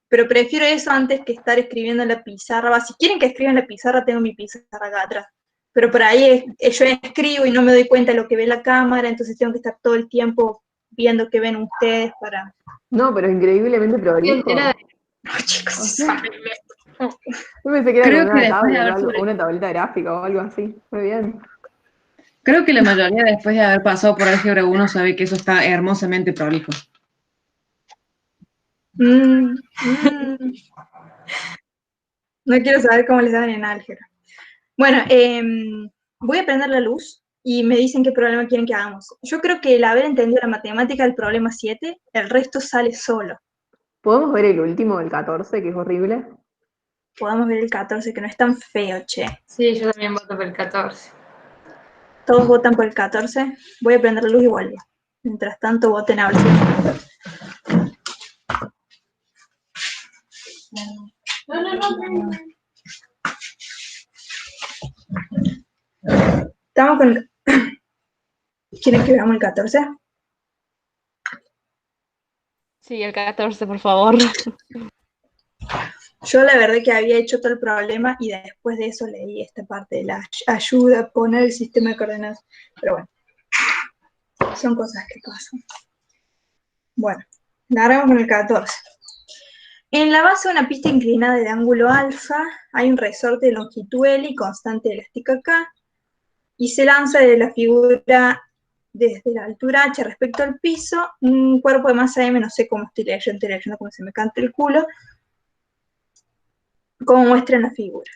Pero prefiero eso antes que estar escribiendo en la pizarra. Va, si quieren que escriba en la pizarra, tengo mi pizarra acá atrás. Pero por ahí yo escribo y no me doy cuenta de lo que ve la cámara, entonces tengo que estar todo el tiempo viendo qué ven ustedes para... No, pero increíblemente prolijo. Entera de- No, chicos, O sea, saben. yo pensé que era Creo con que una después de tablet o haber algo, o una tableta gráfica o algo así. Muy bien. Creo que la mayoría después de haber pasado por álgebra 1 sabe que eso está hermosamente prolijo. No quiero saber cómo les dan en álgebra. Bueno, voy a prender la luz y me dicen qué problema quieren que hagamos. Yo creo que el haber entendido la matemática del problema 7, el resto sale solo. ¿Podemos ver el último, el 14, que es horrible? Podamos ver el 14, que no es tan feo, che. Sí, yo también voto por el 14. Todos votan por el 14. Voy a prender la luz y vuelvo. Mientras tanto, voten a ver si... Estamos con... ¿Quieren que veamos el 14? Sí, el 14, por favor. Yo la verdad que había hecho todo el problema y después de eso leí esta parte de la ayuda a poner el sistema de coordenadas. Pero bueno, son cosas que pasan. Bueno, largamos con el 14. En la base de una pista inclinada de ángulo alfa hay un resorte de longitud L y constante elástica K, y se lanza desde la figura, desde la altura H respecto al piso, un cuerpo de masa M, no sé cómo estoy leyendo como se me canta el culo, como muestra en la figura.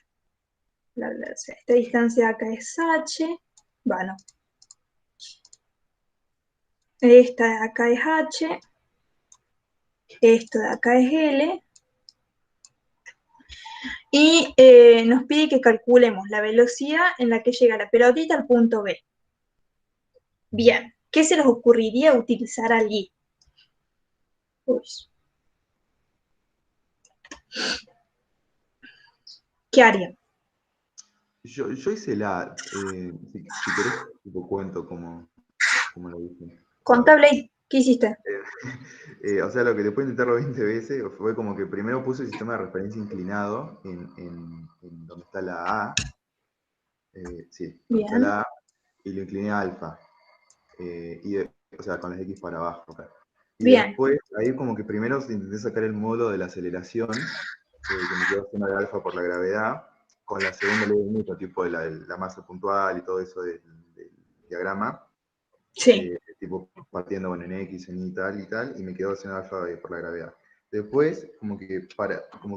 O sea, esta distancia de acá es H, bueno, esta de acá es H, esto de acá es L, y nos pide que calculemos la velocidad en la que llega la pelotita al punto B. Bien, ¿qué se les ocurriría utilizar allí? Uy. ¿Qué harían? Yo hice si querés, tipo cuento como lo hice. Contable, ¿qué hiciste? O sea, lo que después de intentarlo 20 veces fue como que primero puse el sistema de referencia inclinado en donde está la A. Sí, donde está Bien, la A, y lo incliné a alfa. O sea, con las X para abajo acá. Y bien, después, ahí como que primero intenté sacar el módulo de la aceleración, que me quedó suma de alfa por la gravedad, con la segunda ley de Newton, tipo de la masa puntual y todo eso del diagrama. sí, Tipo partiendo bueno, en X, en Y tal, y me quedó haciendo alfa por la gravedad. Después, como que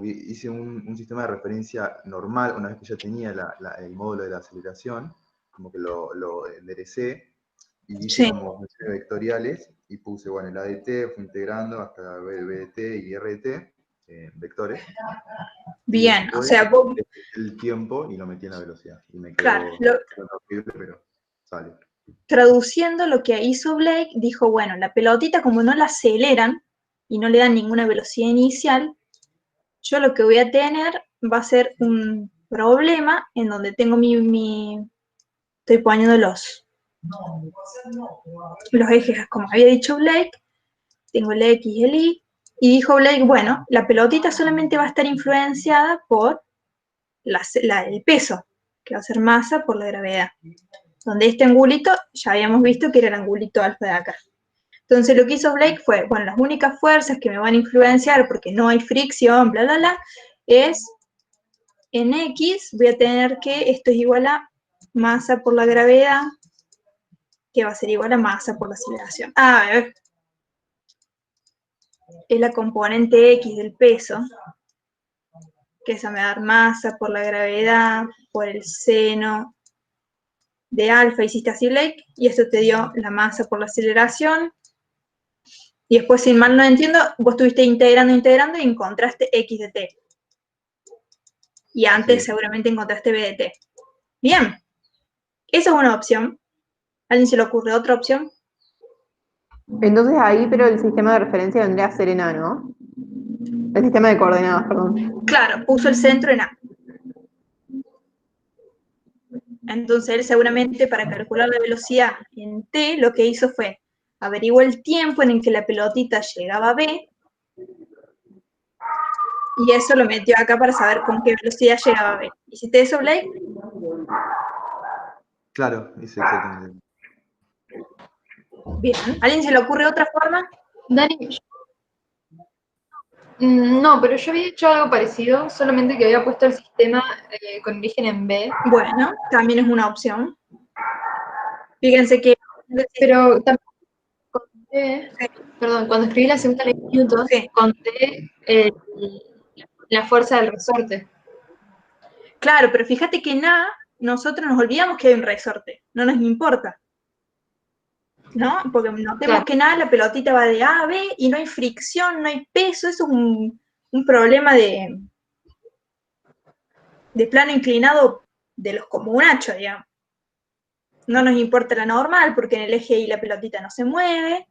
hice un sistema de referencia normal, una vez que ya tenía el módulo de la aceleración, como que lo enderecé, y hice sí, como funciones vectoriales, y puse, bueno, el ADT, fui integrando hasta BDT y RT, vectores, y bien, o después sea, vos, el tiempo y lo metí en la velocidad, y me claro, quedó horrible, pero sale. traduciendo lo que hizo Blake, dijo, bueno, la pelotita como no la aceleran y no le dan ninguna velocidad inicial, yo lo que voy a tener va a ser un problema en donde tengo estoy poniendo los ejes, como había dicho Blake, tengo el X y el Y, y dijo Blake, bueno, la pelotita solamente va a estar influenciada por el peso, que va a ser masa por la gravedad. Donde este angulito, ya habíamos visto que era el angulito alfa de acá. Entonces lo que hizo Blake fue, bueno, las únicas fuerzas que me van a influenciar, porque no hay fricción, bla, bla, bla, es en X, voy a tener que esto es igual a masa por la gravedad, que va a ser igual a masa por la aceleración. A ver, es la componente X del peso, que esa me va a dar masa por la gravedad, por el seno de alfa, hiciste así Blake, y esto te dio la masa por la aceleración, y después, si mal no entiendo, vos estuviste integrando y encontraste X de t. Y antes Sí. seguramente encontraste B de t. Bien. Esa es una opción. ¿A alguien se le ocurre otra opción? Entonces ahí, pero el sistema de referencia vendría a ser en A, ¿no? El sistema de coordenadas, perdón. Claro, puso el centro en A. Entonces él seguramente para calcular la velocidad en T lo que hizo fue averiguó el tiempo en el que la pelotita llegaba a B y eso lo metió acá para saber con qué velocidad llegaba a B. ¿Hiciste eso, Blake? Claro, hice exactamente. Bien. ¿A alguien se le ocurre otra forma? Dani, no, pero yo había hecho algo parecido, solamente que había puesto el sistema con origen en B. Bueno, también es una opción. Fíjense que... Pero también conté, perdón, cuando escribí la segunda ley de Newton, Sí. conté la fuerza del resorte. Claro, pero fíjate que en A nosotros nos olvidamos que hay un resorte, no nos importa, ¿no? Porque notemos Claro. que en A la pelotita va de A a B y no hay fricción, no hay peso, eso es un problema de plano inclinado de los comunachos, digamos. No nos importa la normal porque en el eje Y la pelotita no se mueve,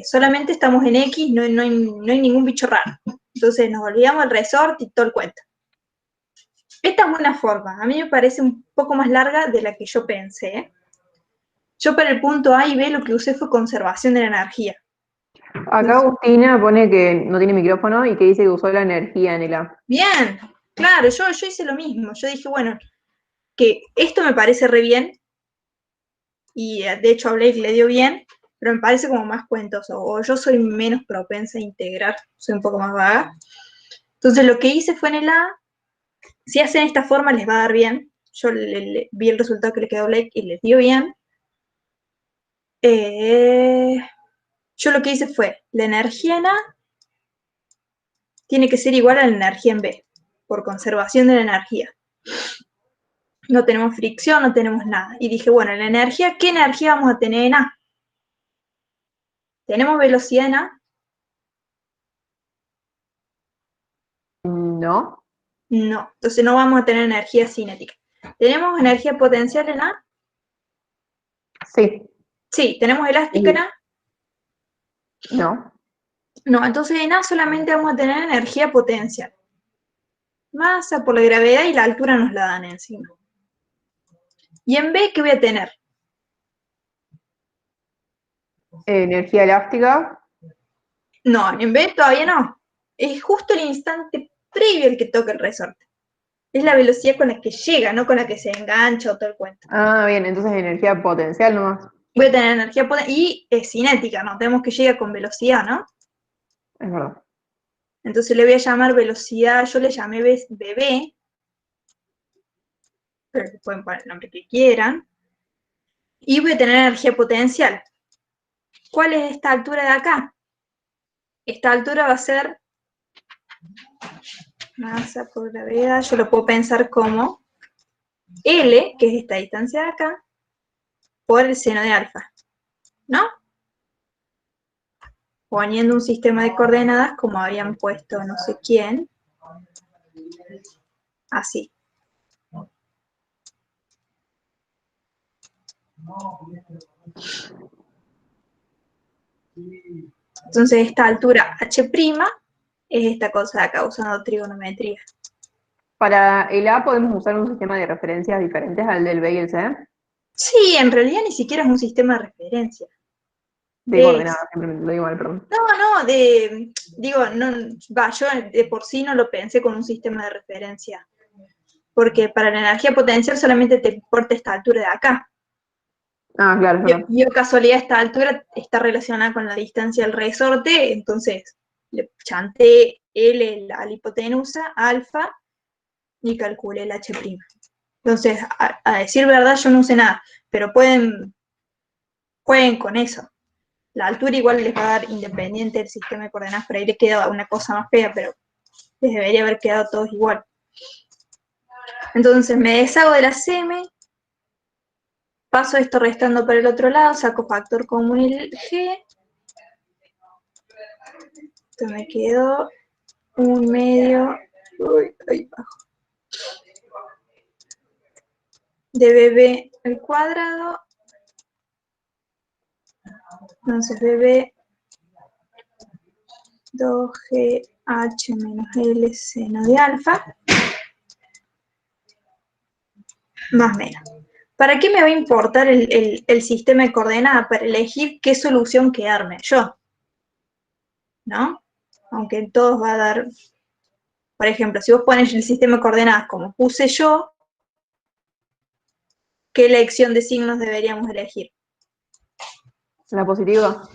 solamente estamos en X, no hay ningún bicho raro. Entonces nos olvidamos del resorte y todo el cuento. Esta es una forma, a mí me parece un poco más larga de la que yo pensé. Yo para el punto A y B lo que usé fue conservación de la energía. Acá Agustina pone que no tiene micrófono y que dice que usó la energía en el A. Bien, claro, yo hice lo mismo. Yo dije, bueno, que esto me parece re bien, y de hecho a Blake le dio bien, pero me parece como más cuentoso, o yo soy menos propensa a integrar, soy un poco más vaga. Entonces lo que hice fue en el A, si hacen esta forma les va a dar bien, yo vi el resultado que le quedó a Blake y les dio bien. Yo lo que hice fue, la energía en A tiene que ser igual a la energía en B, por conservación de la energía. No tenemos fricción, no tenemos nada. Y dije, bueno, la energía, ¿qué energía vamos a tener en A? ¿Tenemos velocidad en A? ¿No? No. Entonces no vamos a tener energía cinética. ¿Tenemos energía potencial en A? Sí. Sí. ¿Tenemos elástica en A? No. No. Entonces en A solamente vamos a tener energía potencial. Masa por la gravedad y la altura nos la dan encima. ¿Y en B qué voy a tener? Energía elástica. No, en B todavía no. Es justo el instante previo al que toca el resorte. Es la velocidad con la que llega, no con la que se engancha o todo el cuento. Ah, bien, entonces energía potencial nomás. Voy a tener energía potencial y es cinética, no tenemos que llega con velocidad, ¿no? Es verdad. Entonces le voy a llamar velocidad, yo le llamé BB, pero le pueden poner el nombre que quieran. Y voy a tener energía potencial. ¿Cuál es esta altura de acá? Esta altura va a ser masa por gravedad, yo lo puedo pensar como L, que es esta distancia de acá, por el seno de alfa, ¿no? Poniendo un sistema de coordenadas como habían puesto no sé quién, así. Entonces esta altura H' es esta cosa de acá, usando trigonometría. Para el A podemos usar un sistema de referencias diferentes al del B y el C. Sí, en realidad ni siquiera es un sistema de referencia. De coordenadas, simplemente lo digo mal, perdón. No, yo de por sí no lo pensé con un sistema de referencia, porque para la energía potencial solamente te importa esta altura de acá. Ah, claro, es verdad. Y casualidad esta altura está relacionada con la distancia del resorte, entonces le chanté L a la hipotenusa, alfa, y calculé el H'. Entonces, a decir verdad, yo no usé nada, pero jueguen con eso. La altura igual les va a dar independiente del sistema de coordenadas, por ahí les queda una cosa más fea, pero les debería haber quedado todos igual. Entonces me deshago de la CM, paso esto restando por el otro lado, saco factor común y el G. Esto me quedó un medio. Uy, ahí bajo. de BB al cuadrado. Entonces BB 2GH menos L seno de alfa, más menos. ¿Para qué me va a importar el sistema de coordenadas? Para elegir qué solución quedarme yo, ¿no? Aunque en todos va a dar, por ejemplo, si vos pones el sistema de coordenadas como puse yo, ¿qué elección de signos deberíamos elegir? La positiva.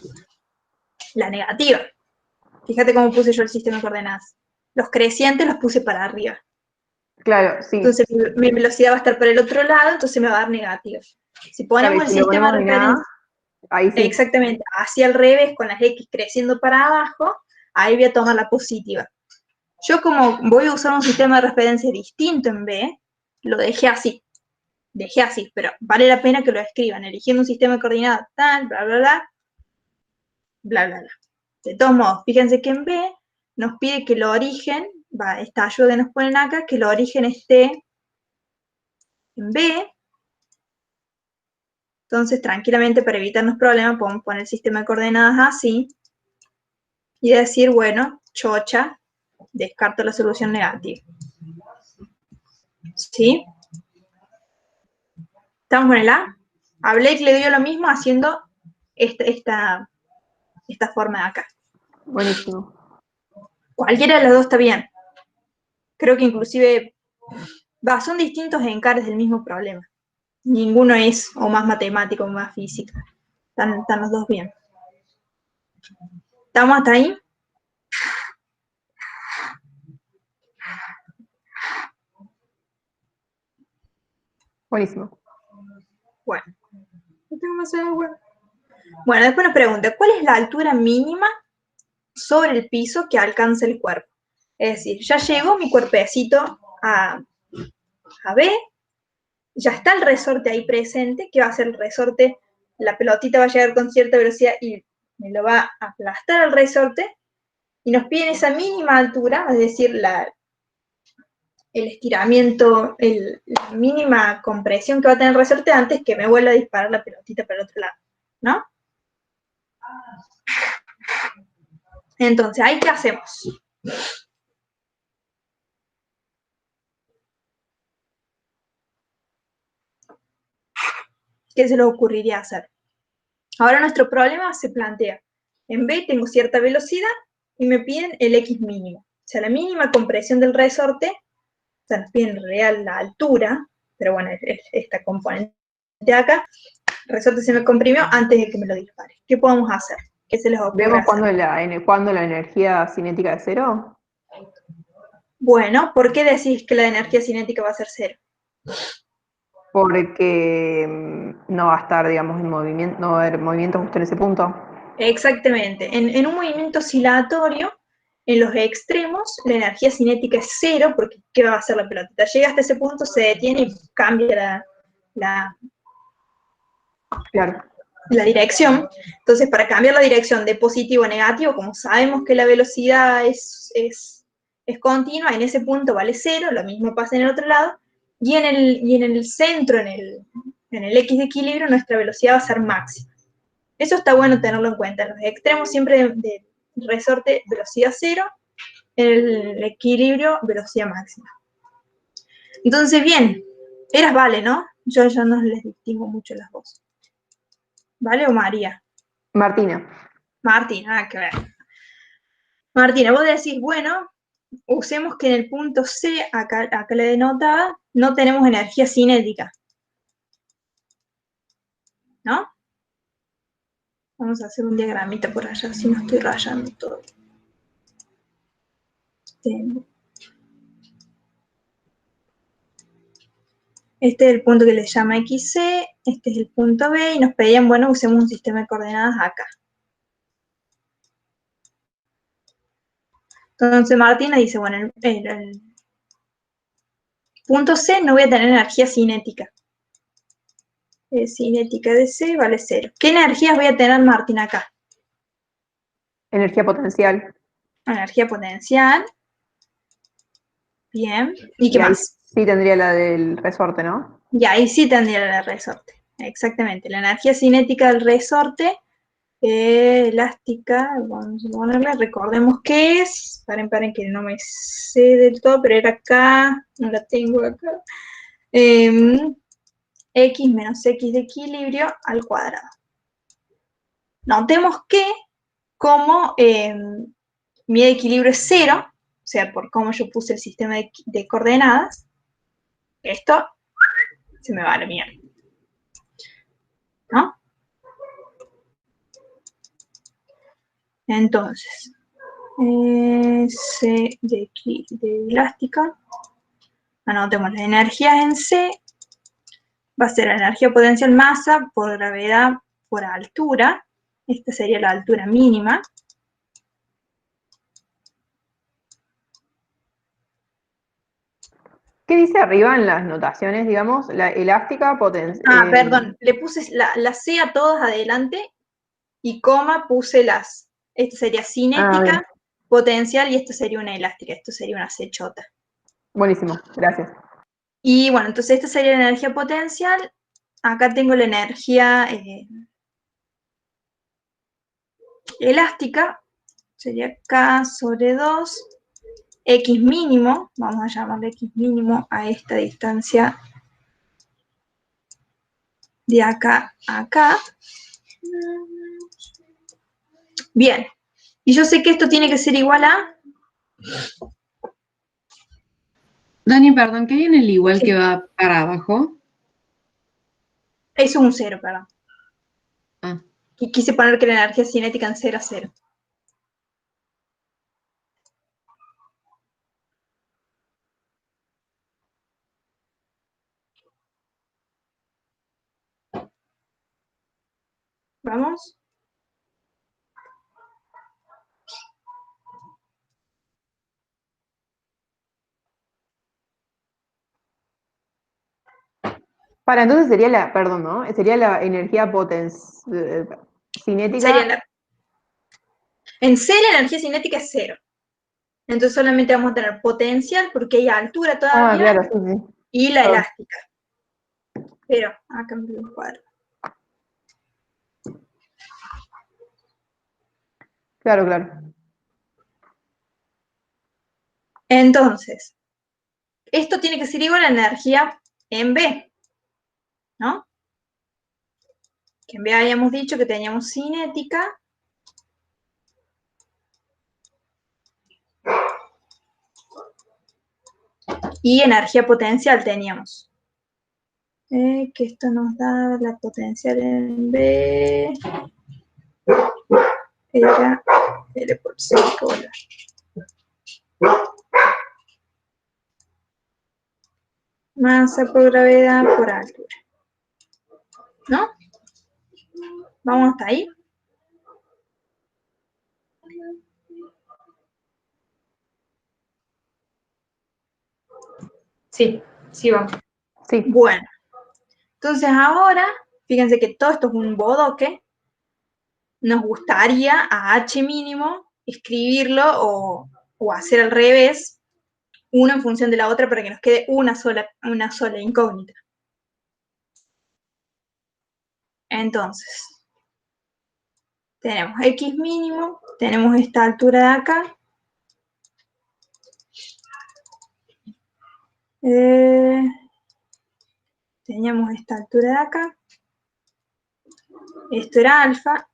La negativa. Fíjate cómo puse yo el sistema de coordenadas. Los crecientes los puse para arriba. Claro, sí. Entonces mi velocidad va a estar para el otro lado, entonces me va a dar negativo. Si ponemos Claro, y el si lo sistema de ponemos en A, referencia ahí sí. exactamente hacia el revés, con las X creciendo para abajo, ahí voy a tomar la positiva. Yo como voy a usar un sistema de referencia distinto en B, lo dejé así, pero vale la pena que lo escriban, eligiendo un sistema de coordenadas tal, bla, bla, bla, bla, bla, bla. De todos modos, fíjense que en B nos pide que el origen, esta ayuda que nos ponen acá, que el origen esté en B. Entonces, tranquilamente, para evitarnos problemas, podemos poner el sistema de coordenadas así y decir, bueno, chocha, descarto la solución negativa. ¿Sí? ¿Estamos con el A? A Blake le dio lo mismo haciendo esta forma de acá. Buenísimo. Cualquiera de los dos está bien. Creo que inclusive son distintos encares del mismo problema. Ninguno es o más matemático o más física. Están los dos bien. ¿Estamos hasta ahí? Buenísimo. Bueno. No tengo más agua. Bueno, después nos pregunta, ¿cuál es la altura mínima sobre el piso que alcanza el cuerpo? Es decir, ya llegó mi cuerpecito a B, ya está el resorte ahí presente. ¿Qué va a hacer el resorte? La pelotita va a llegar con cierta velocidad y me lo va a aplastar al resorte, y nos piden esa mínima altura, es decir, el estiramiento, la mínima compresión que va a tener el resorte antes que me vuelva a disparar la pelotita para el otro lado, ¿no? Entonces, ¿ahí qué hacemos? ¿Qué se les ocurriría hacer? Ahora nuestro problema se plantea. En B tengo cierta velocidad y me piden el X mínimo. O sea, la mínima compresión del resorte, o sea, nos piden en realidad la altura, pero bueno, es esta componente de acá. El resorte se me comprimió antes de que me lo dispare. ¿Qué podemos hacer? ¿Qué se les ocurre ¿Vemos hacer? cuándo la energía cinética es cero? Bueno, ¿por qué decís que la energía cinética va a ser cero? Porque no va a estar, digamos, en movimiento, no va a haber movimiento justo en ese punto. Exactamente. En un movimiento oscilatorio, en los extremos, la energía cinética es cero, porque ¿qué va a hacer la pelotita? Llega hasta ese punto, se detiene y cambia Claro. la dirección. Entonces, para cambiar la dirección de positivo a negativo, como sabemos que la velocidad es continua, en ese punto vale cero, lo mismo pasa en el otro lado, y en el centro, en el X de equilibrio, nuestra velocidad va a ser máxima. Eso está bueno tenerlo en cuenta. En los extremos siempre de resorte, velocidad cero, en el equilibrio, velocidad máxima. Entonces, bien, eras Vale, ¿no? Yo ya no les distingo mucho las voces. ¿Vale o María? Martina. Martina, nada que ver. Martina, vos decís, bueno, usemos que en el punto C, acá le denotaba, no tenemos energía cinética, ¿no? Vamos a hacer un diagramita por allá, si no estoy rayando todo. Este es el punto que le llama XC, este es el punto B, y nos pedían, bueno, usemos un sistema de coordenadas acá. Entonces Martina dice, bueno, el punto C no voy a tener energía cinética. Cinética de C vale 0. ¿Qué energías voy a tener, Martina, acá? Energía potencial. Energía potencial. Bien. ¿Y qué ahí más? sí tendría la del resorte, ¿no? Y ahí sí tendría el resorte. Exactamente. La energía cinética del resorte elástica, vamos a ponerle, recordemos qué es, paren que no me sé del todo, pero era acá, no la tengo acá, x menos x de equilibrio al cuadrado. Notemos que como mi equilibrio es 0, o sea, por cómo yo puse el sistema de coordenadas, esto se me va a la mierda, ¿no? Entonces, C de elástica, anotemos las energías en C, va a ser la energía potencial masa por gravedad por altura, esta sería la altura mínima. ¿Qué dice arriba en las notaciones, digamos? La elástica Ah, perdón, le puse la C a todas adelante y coma puse las. Esta sería cinética, potencial y esto sería una elástica, esto sería una C chota. Buenísimo, gracias. Y bueno, entonces esta sería la energía potencial. Acá tengo la energía elástica, sería K sobre 2, X mínimo, vamos a llamarle X mínimo a esta distancia de acá a acá. Bien, y yo sé que esto tiene que ser igual a... Dani, perdón, ¿qué hay en el igual Sí. que va para abajo? Eso es un 0, perdón. Ah. Y quise poner que la energía cinética en 0 a 0. ¿Vamos? Para entonces sería la, perdón, ¿no? Sería la energía cinética. Sería en C la energía cinética es 0. Entonces solamente vamos a tener potencial porque hay altura todavía Claro, sí. y la elástica. Pero acá me lo cuadro. Claro. Entonces, esto tiene que ser igual a la energía en B, ¿no? Que en B habíamos dicho que teníamos cinética y energía potencial teníamos. Que esto nos da la potencial en B. Era L por 5. Masa por gravedad por altura. ¿No? ¿Vamos hasta ahí? Sí, sí vamos. Sí. Bueno. Entonces ahora, fíjense que todo esto es un bodoque. Nos gustaría a H mínimo escribirlo o hacer al revés, una en función de la otra para que nos quede una sola incógnita. Entonces, tenemos X mínimo, tenemos esta altura de acá. Teníamos esta altura de acá. Esto era alfa.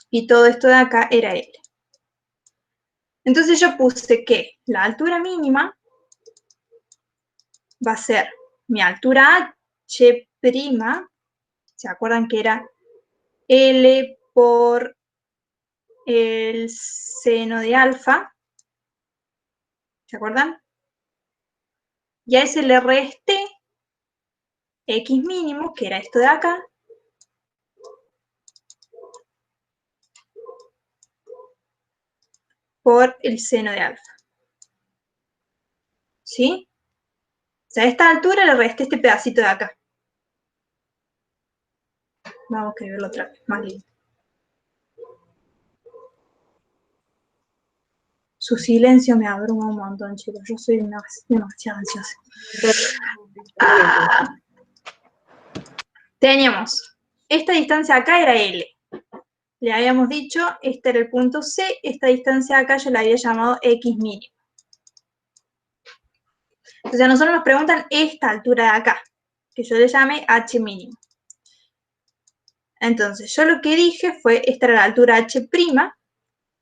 Y todo esto de acá era L. Entonces yo puse que la altura mínima va a ser mi altura H', ¿se acuerdan que era L por el seno de alfa? ¿Se acuerdan? Y a ese le resté X mínimo, que era esto de acá, por el seno de alfa. ¿Sí? O sea, a esta altura le resté este pedacito de acá. Vamos a escribirlo otra vez, más lindo. Su silencio me abruma un montón, chicos. Yo soy demasiado ansiosa. Teníamos, esta distancia acá era L. Le habíamos dicho, este era el punto C, esta distancia acá yo la había llamado X mínimo. Entonces a nosotros nos preguntan esta altura de acá, que yo le llamé H mínimo. Entonces yo lo que dije fue, esta era la altura H'.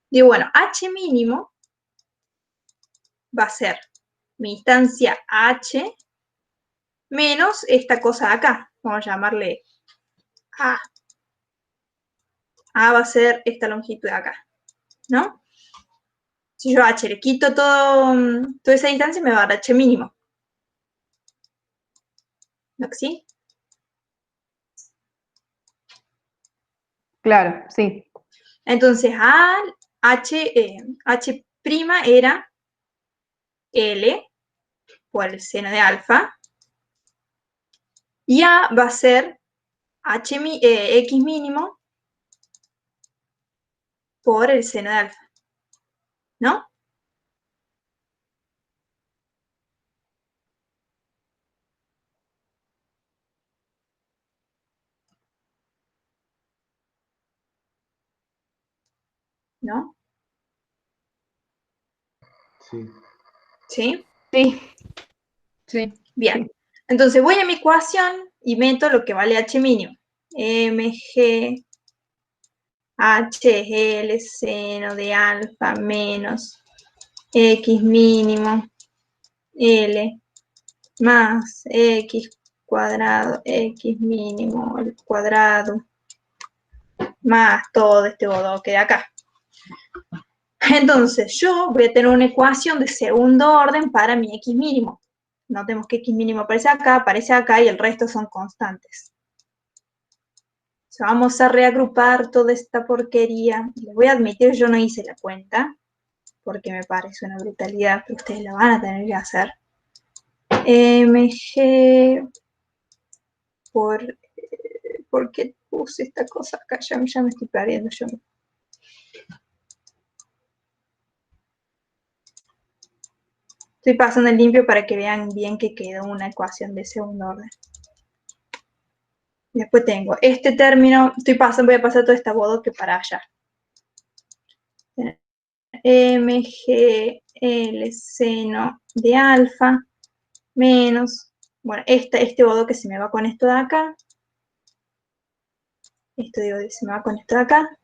Digo, bueno, H mínimo va a ser mi distancia H menos esta cosa de acá. Vamos a llamarle A. A va a ser esta longitud de acá, ¿no? Si yo a H le quito toda esa distancia, me va a dar H mínimo. ¿No que sí? Claro, sí. Entonces, H' era L por el seno de alfa. Y A va a ser X mínimo por el seno de alfa. ¿No? ¿No? Sí. ¿Sí? Sí. Sí. Bien. Entonces voy a mi ecuación y meto lo que vale H mínimo. Mg H es L seno de alfa menos X mínimo L más X cuadrado X mínimo al cuadrado más todo este bodoque de acá. Entonces yo voy a tener una ecuación de segundo orden para mi X mínimo. Notemos que X mínimo aparece acá y el resto son constantes. O sea, vamos a reagrupar toda esta porquería. Les voy a admitir, yo no hice la cuenta, porque me parece una brutalidad, pero ustedes la van a tener que hacer. Mg ¿por qué puse esta cosa acá? Ya me estoy perdiendo yo. Estoy pasando el limpio para que vean bien que quedó una ecuación de segundo orden. Después tengo este término, voy a pasar todo este bodoque para allá. MGL seno de alfa menos, bueno, este bodoque se me va con esto de acá. Esto digo, se me va con esto de acá.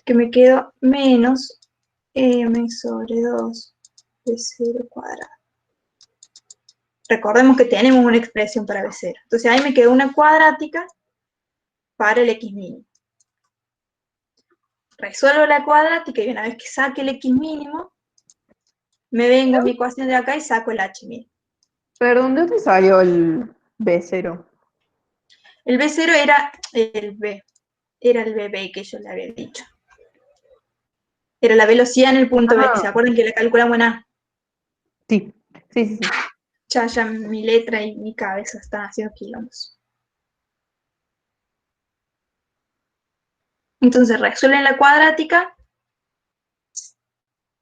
Que me quedo menos m sobre 2 de 0 cuadrado. Recordemos que tenemos una expresión para B0. Entonces ahí me quedó una cuadrática para el X mínimo. Resuelvo la cuadrática y una vez que saque el X mínimo, me vengo a mi ecuación de acá y saco el H mínimo. ¿Pero dónde te salió el B0? El B0 era el BB que yo le había dicho. Era la velocidad en el punto B. ¿Se acuerdan que la calculamos en A? Sí. Ya mi letra y mi cabeza están haciendo kilómetros. Entonces resuelven la cuadrática,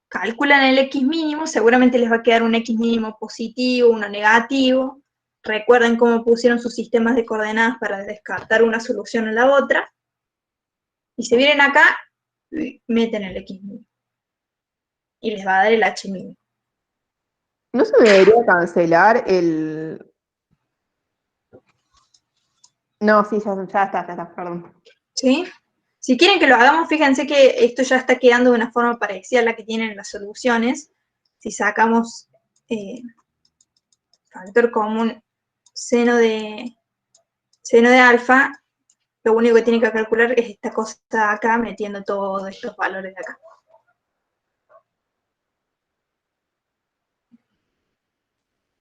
calculan el X mínimo, seguramente les va a quedar un X mínimo positivo, uno negativo. Recuerden cómo pusieron sus sistemas de coordenadas para descartar una solución a la otra. Y se vienen acá, meten el X mínimo. Y les va a dar el H mínimo. ¿No se debería cancelar el...? No, sí, ya está, perdón. ¿Sí? Si quieren que lo hagamos, fíjense que esto ya está quedando de una forma parecida a la que tienen las soluciones. Si sacamos factor común seno de alfa, lo único que tiene que calcular es esta cosa de acá, metiendo todos estos valores de acá.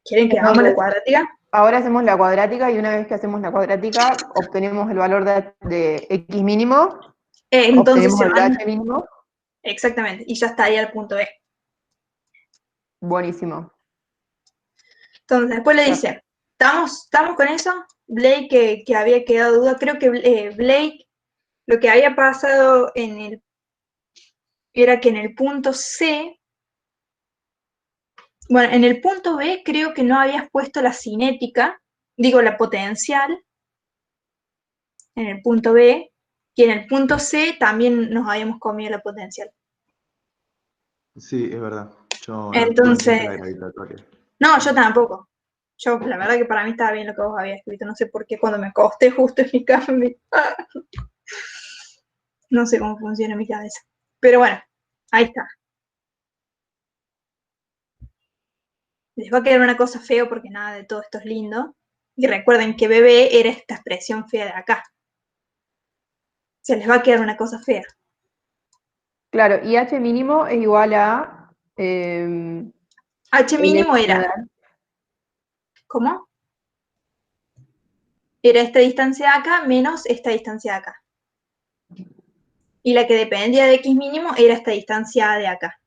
¿Quieren que hagamos la cuadrática? Ahora hacemos la cuadrática y una vez que hacemos la cuadrática, obtenemos el valor de X mínimo, Entonces obtenemos el H mínimo. Exactamente, y ya estaría el punto B. Buenísimo. Entonces, después le dice, ¿estamos con eso? Blake, que había quedado duda, creo que Blake, lo que había pasado era que en el punto C, Bueno, en el punto B creo que no habías puesto la cinética, digo la potencial, en el punto B, y en el punto C también nos habíamos comido la potencial. Sí, es verdad. Yo no tuve en Entonces, cuenta la gravitatoria. no, yo tampoco. Yo, la verdad que para mí estaba bien lo que vos habías escrito. No sé por qué cuando me acosté justo en mi cama, no sé cómo funciona mi cabeza. Pero bueno, ahí está. Les va a quedar una cosa feo porque nada de todo esto es lindo. Y recuerden que bebé era esta expresión fea de acá. Se les va a quedar una cosa fea. Claro, y H mínimo es igual a H mínimo era, ¿cómo? Era esta distancia de acá menos esta distancia de acá. Y la que dependía de X mínimo era esta distancia de acá.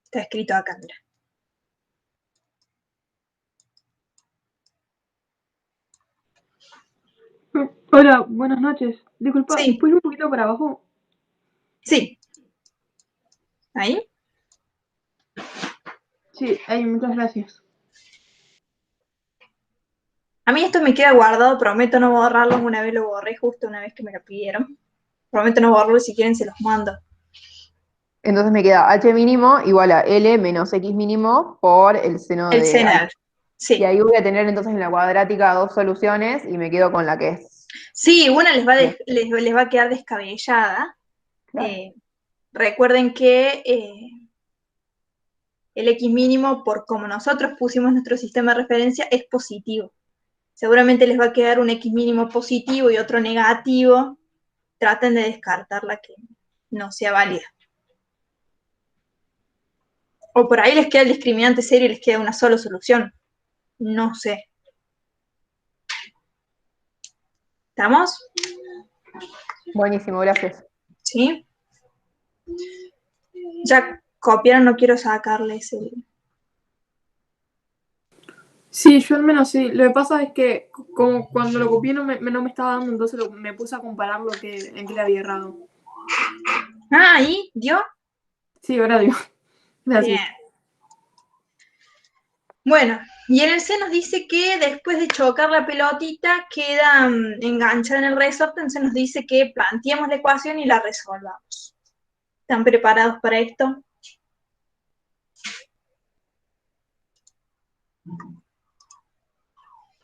Está escrito acá, mira. Hola, buenas noches. Disculpa, Sí, ¿puedes ir un poquito para abajo? sí. ¿Ahí? Sí, ahí, muchas gracias. A mí esto me queda guardado, prometo no borrarlo. Una vez lo borré justo una vez que me lo pidieron. Prometo no borrarlo, si quieren se los mando. Entonces me queda H mínimo igual a L menos X mínimo por el seno El de seno, H. Y sí. ahí voy a tener entonces en la cuadrática dos soluciones y me quedo con la que es. Sí, una les va, Bien, les va a quedar descabellada. claro. Recuerden que el X mínimo, por como nosotros pusimos nuestro sistema de referencia, es positivo. Seguramente les va a quedar un X mínimo positivo y otro negativo. Traten de descartar la que no sea válida. O por ahí les queda el discriminante serio y les queda una sola solución. No sé. ¿Estamos? Buenísimo, gracias. ¿Sí? Ya copiaron, no quiero sacarles el... Sí, yo al menos sí. Lo que pasa es que como cuando lo copié no me estaba dando, entonces me puse a comparar en qué le había errado. Ah, ¿ahí? ¿Dio? Sí, ahora digo. Gracias. Bien. Bueno, y en el C nos dice que después de chocar la pelotita queda enganchada en el resorte, entonces nos dice que planteemos la ecuación y la resolvamos. ¿Están preparados para esto?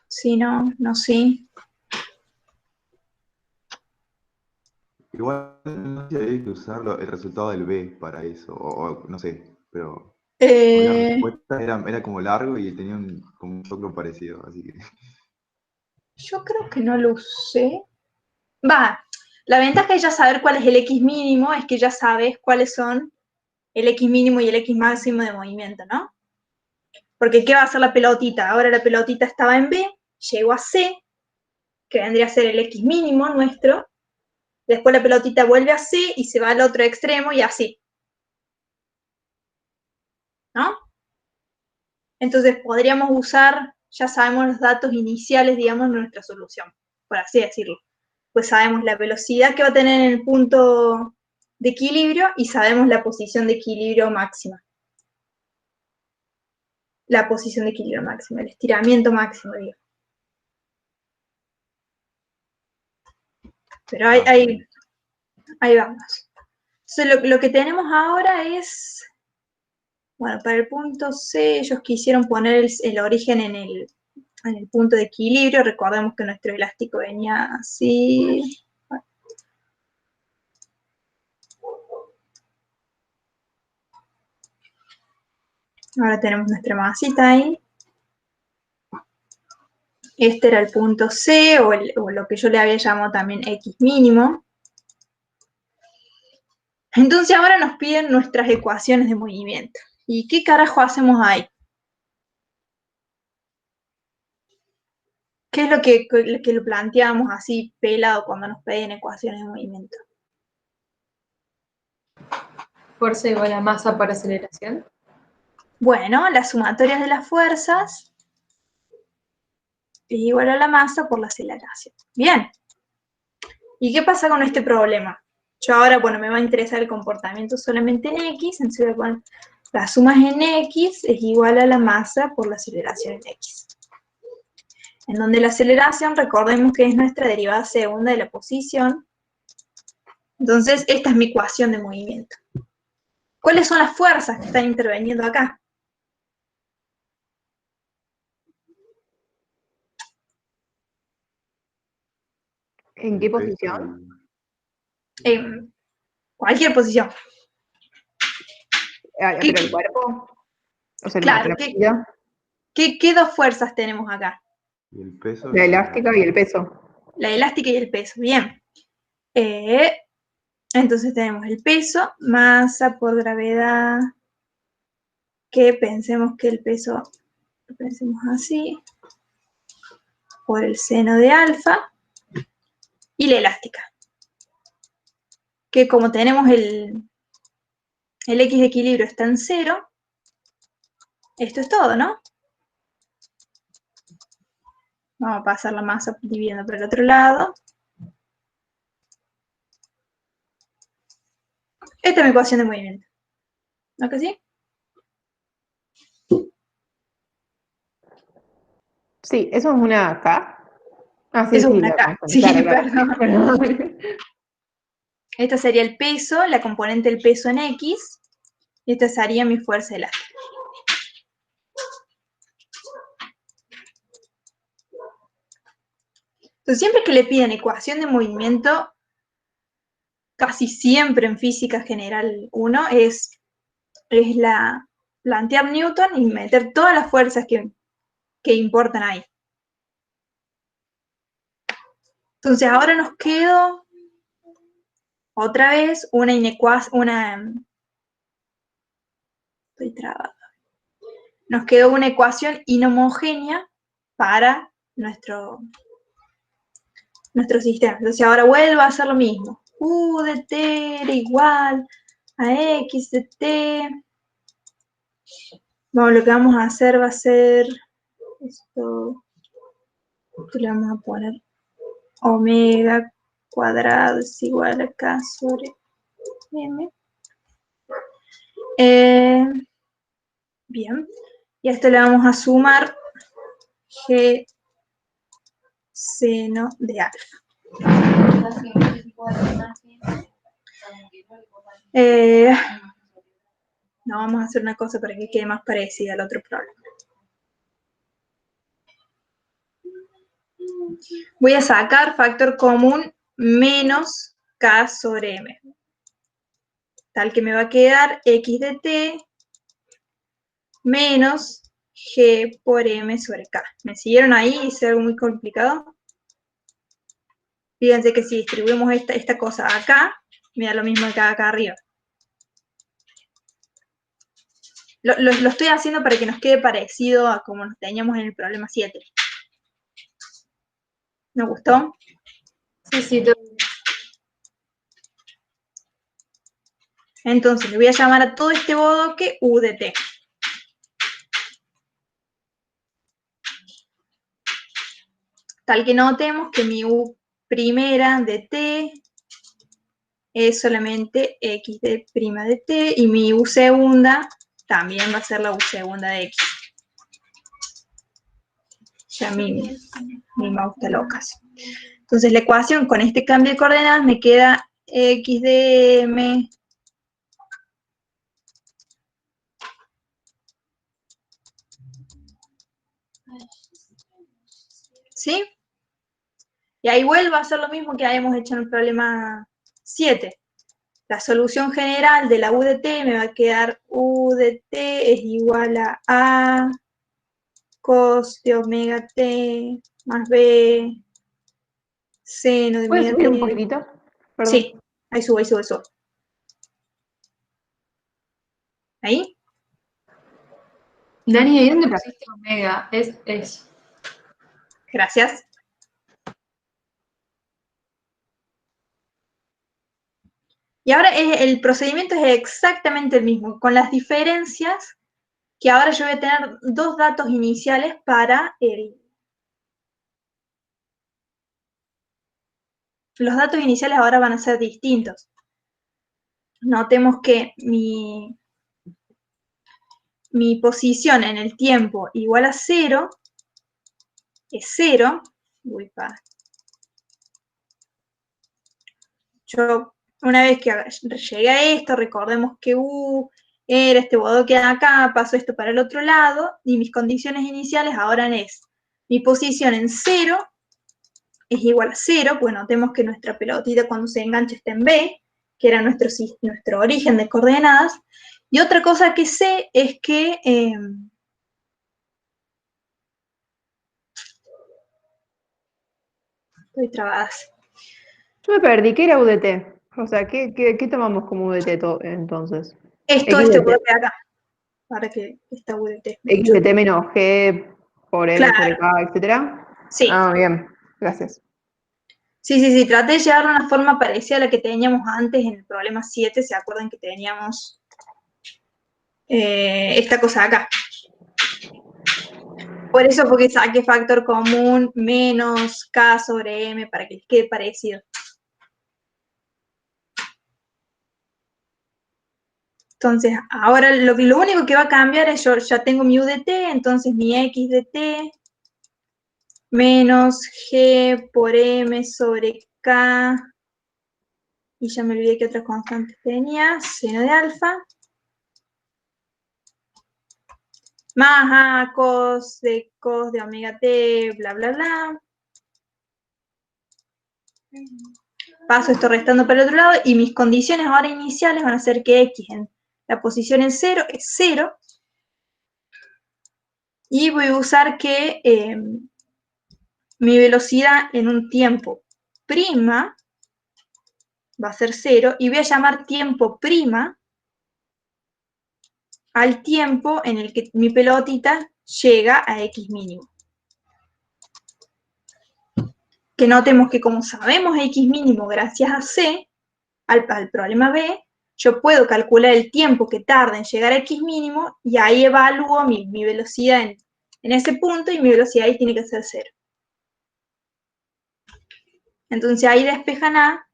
Sí, no, no, sí. Igual no sé si había que usar el resultado del B para eso, o no sé, pero la respuesta era como largo y tenía como un choclo parecido, así que... Yo creo que no lo usé. Va, la ventaja de ya saber cuál es el X mínimo es que ya sabes cuáles son el X mínimo y el X máximo de movimiento, ¿no? Porque ¿qué va a hacer la pelotita? Ahora la pelotita estaba en B, llegó a C, que vendría a ser el X mínimo nuestro, después la pelotita vuelve a C y se va al otro extremo y así, ¿no? Entonces podríamos usar, ya sabemos los datos iniciales, digamos, de nuestra solución, por así decirlo. Pues sabemos la velocidad que va a tener en el punto de equilibrio y sabemos la posición de equilibrio máxima. La posición de equilibrio máxima, el estiramiento máximo, digo. Pero ahí vamos. Entonces lo que tenemos ahora es, bueno, para el punto C ellos quisieron poner el origen en el punto de equilibrio. Recordemos que nuestro elástico venía así. Ahora tenemos nuestra masita ahí. Este era el punto C, o lo que yo le había llamado también X mínimo. Entonces ahora nos piden nuestras ecuaciones de movimiento. ¿Y qué carajo hacemos ahí? ¿Qué es lo que lo planteamos así pelado cuando nos piden ecuaciones de movimiento? Fuerza igual a masa por aceleración. Bueno, las sumatorias de las fuerzas es igual a la masa por la aceleración. Bien. ¿Y qué pasa con este problema? Yo ahora, bueno, me va a interesar el comportamiento solamente en X, entonces voy a poner Las sumas en X es igual a la masa por la aceleración en X. En donde la aceleración, recordemos que es nuestra derivada segunda de la posición. Entonces, esta es mi ecuación de movimiento. ¿Cuáles son las fuerzas que están interviniendo acá? ¿En qué posición? En cualquier posición. ¿Pero el cuerpo? O sea, Claro, la medida. ¿qué dos fuerzas tenemos acá? Y el peso. La elástica y el peso. La elástica y el peso, bien. Entonces tenemos el peso, masa por gravedad, que pensemos que el peso, lo pensemos así, por el seno de alfa, y la elástica, que como tenemos el X de equilibrio está en 0, esto es todo, ¿no? Vamos a pasar la masa dividiendo por el otro lado. Esta es mi ecuación de movimiento. ¿No que sí? Sí, eso es una K. Ah, sí, Eso es sí, una la K. conozco. Sí, Claro, claro. perdón. Esta sería el peso, la componente del peso en X, y esta sería mi fuerza elástica. Entonces, siempre que le piden ecuación de movimiento, casi siempre en física general 1 es plantear Newton y meter todas las fuerzas que importan ahí. Entonces, ahora nos quedó otra vez una estoy trabada. Nos quedó una ecuación inhomogénea para nuestro sistema. Entonces ahora vuelvo a hacer lo mismo. U de t era igual a x de t. Bueno, lo que vamos a hacer va a ser esto le vamos a poner omega cuadrado es igual a k sobre m. Bien, y a esto le vamos a sumar g seno de alfa. No, vamos a hacer una cosa para que quede más parecida al otro problema. Voy a sacar factor común menos k sobre m. Tal que me va a quedar x de t menos g por m sobre k. ¿Me siguieron ahí? ¿Hice algo muy complicado? Fíjense que si distribuimos esta cosa acá, me da lo mismo que acá arriba. Lo estoy haciendo para que nos quede parecido a como nos teníamos en el problema 7. ¿Me gustó? Sí, sí, todo. Entonces, le voy a llamar a todo este bodoque U de t. Tal que notemos que mi U primera de t es solamente x de prima de t y mi U segunda también va a ser la U segunda de x. Ya mi mouse está loca. Entonces la ecuación con este cambio de coordenadas me queda x de m ¿sí? Y ahí vuelvo a hacer lo mismo que habíamos hecho en el problema 7. La solución general de la U de t me va a quedar U de t es igual a cos de omega t más b seno de ¿Puedes omega subir un t. poquitito? Perdón. Sí, ahí subo. ¿Ahí? Dani, ¿ahí dónde pusiste omega? Es eso. Gracias. Y ahora el procedimiento es exactamente el mismo, con las diferencias que ahora yo voy a tener dos datos iniciales para los datos iniciales ahora van a ser distintos. Notemos que mi mi posición en el tiempo igual a 0 es 0. Yo, una vez que llegué a esto, recordemos que era este bodo que da acá, paso esto para el otro lado, y mis condiciones iniciales ahora es mi posición en 0 es igual a 0, pues notemos que nuestra pelotita cuando se engancha está en B, que era nuestro origen de coordenadas. Y otra cosa que sé es que estoy trabada. Yo me perdí, ¿qué era UDT? O sea, ¿qué tomamos como UDT entonces? Esto, este bodo que acá, para que esta UDT. XDT menos G por M sobre K, etcétera. Sí. Ah, bien, gracias. Sí, traté de llevar una forma parecida a la que teníamos antes en el problema 7, ¿se acuerdan que teníamos esta cosa acá? Por eso fue que saqué factor común menos K sobre M para que les quede parecido. Entonces, ahora lo único que va a cambiar es yo ya tengo mi U de t, entonces mi X de t menos G por M sobre K, y ya me olvidé que otras constantes tenía, seno de alfa, más A cos de omega t, bla, bla, bla. Paso esto restando para el otro lado, y mis condiciones ahora iniciales van a ser que X en la posición en 0 es 0, y voy a usar que mi velocidad en un tiempo prima va a ser 0, y voy a llamar tiempo prima al tiempo en el que mi pelotita llega a X mínimo. Que notemos que como sabemos X mínimo gracias a C, al problema B, yo puedo calcular el tiempo que tarda en llegar a X mínimo, y ahí evalúo mi velocidad en ese punto, y mi velocidad ahí tiene que ser 0. Entonces ahí despejan A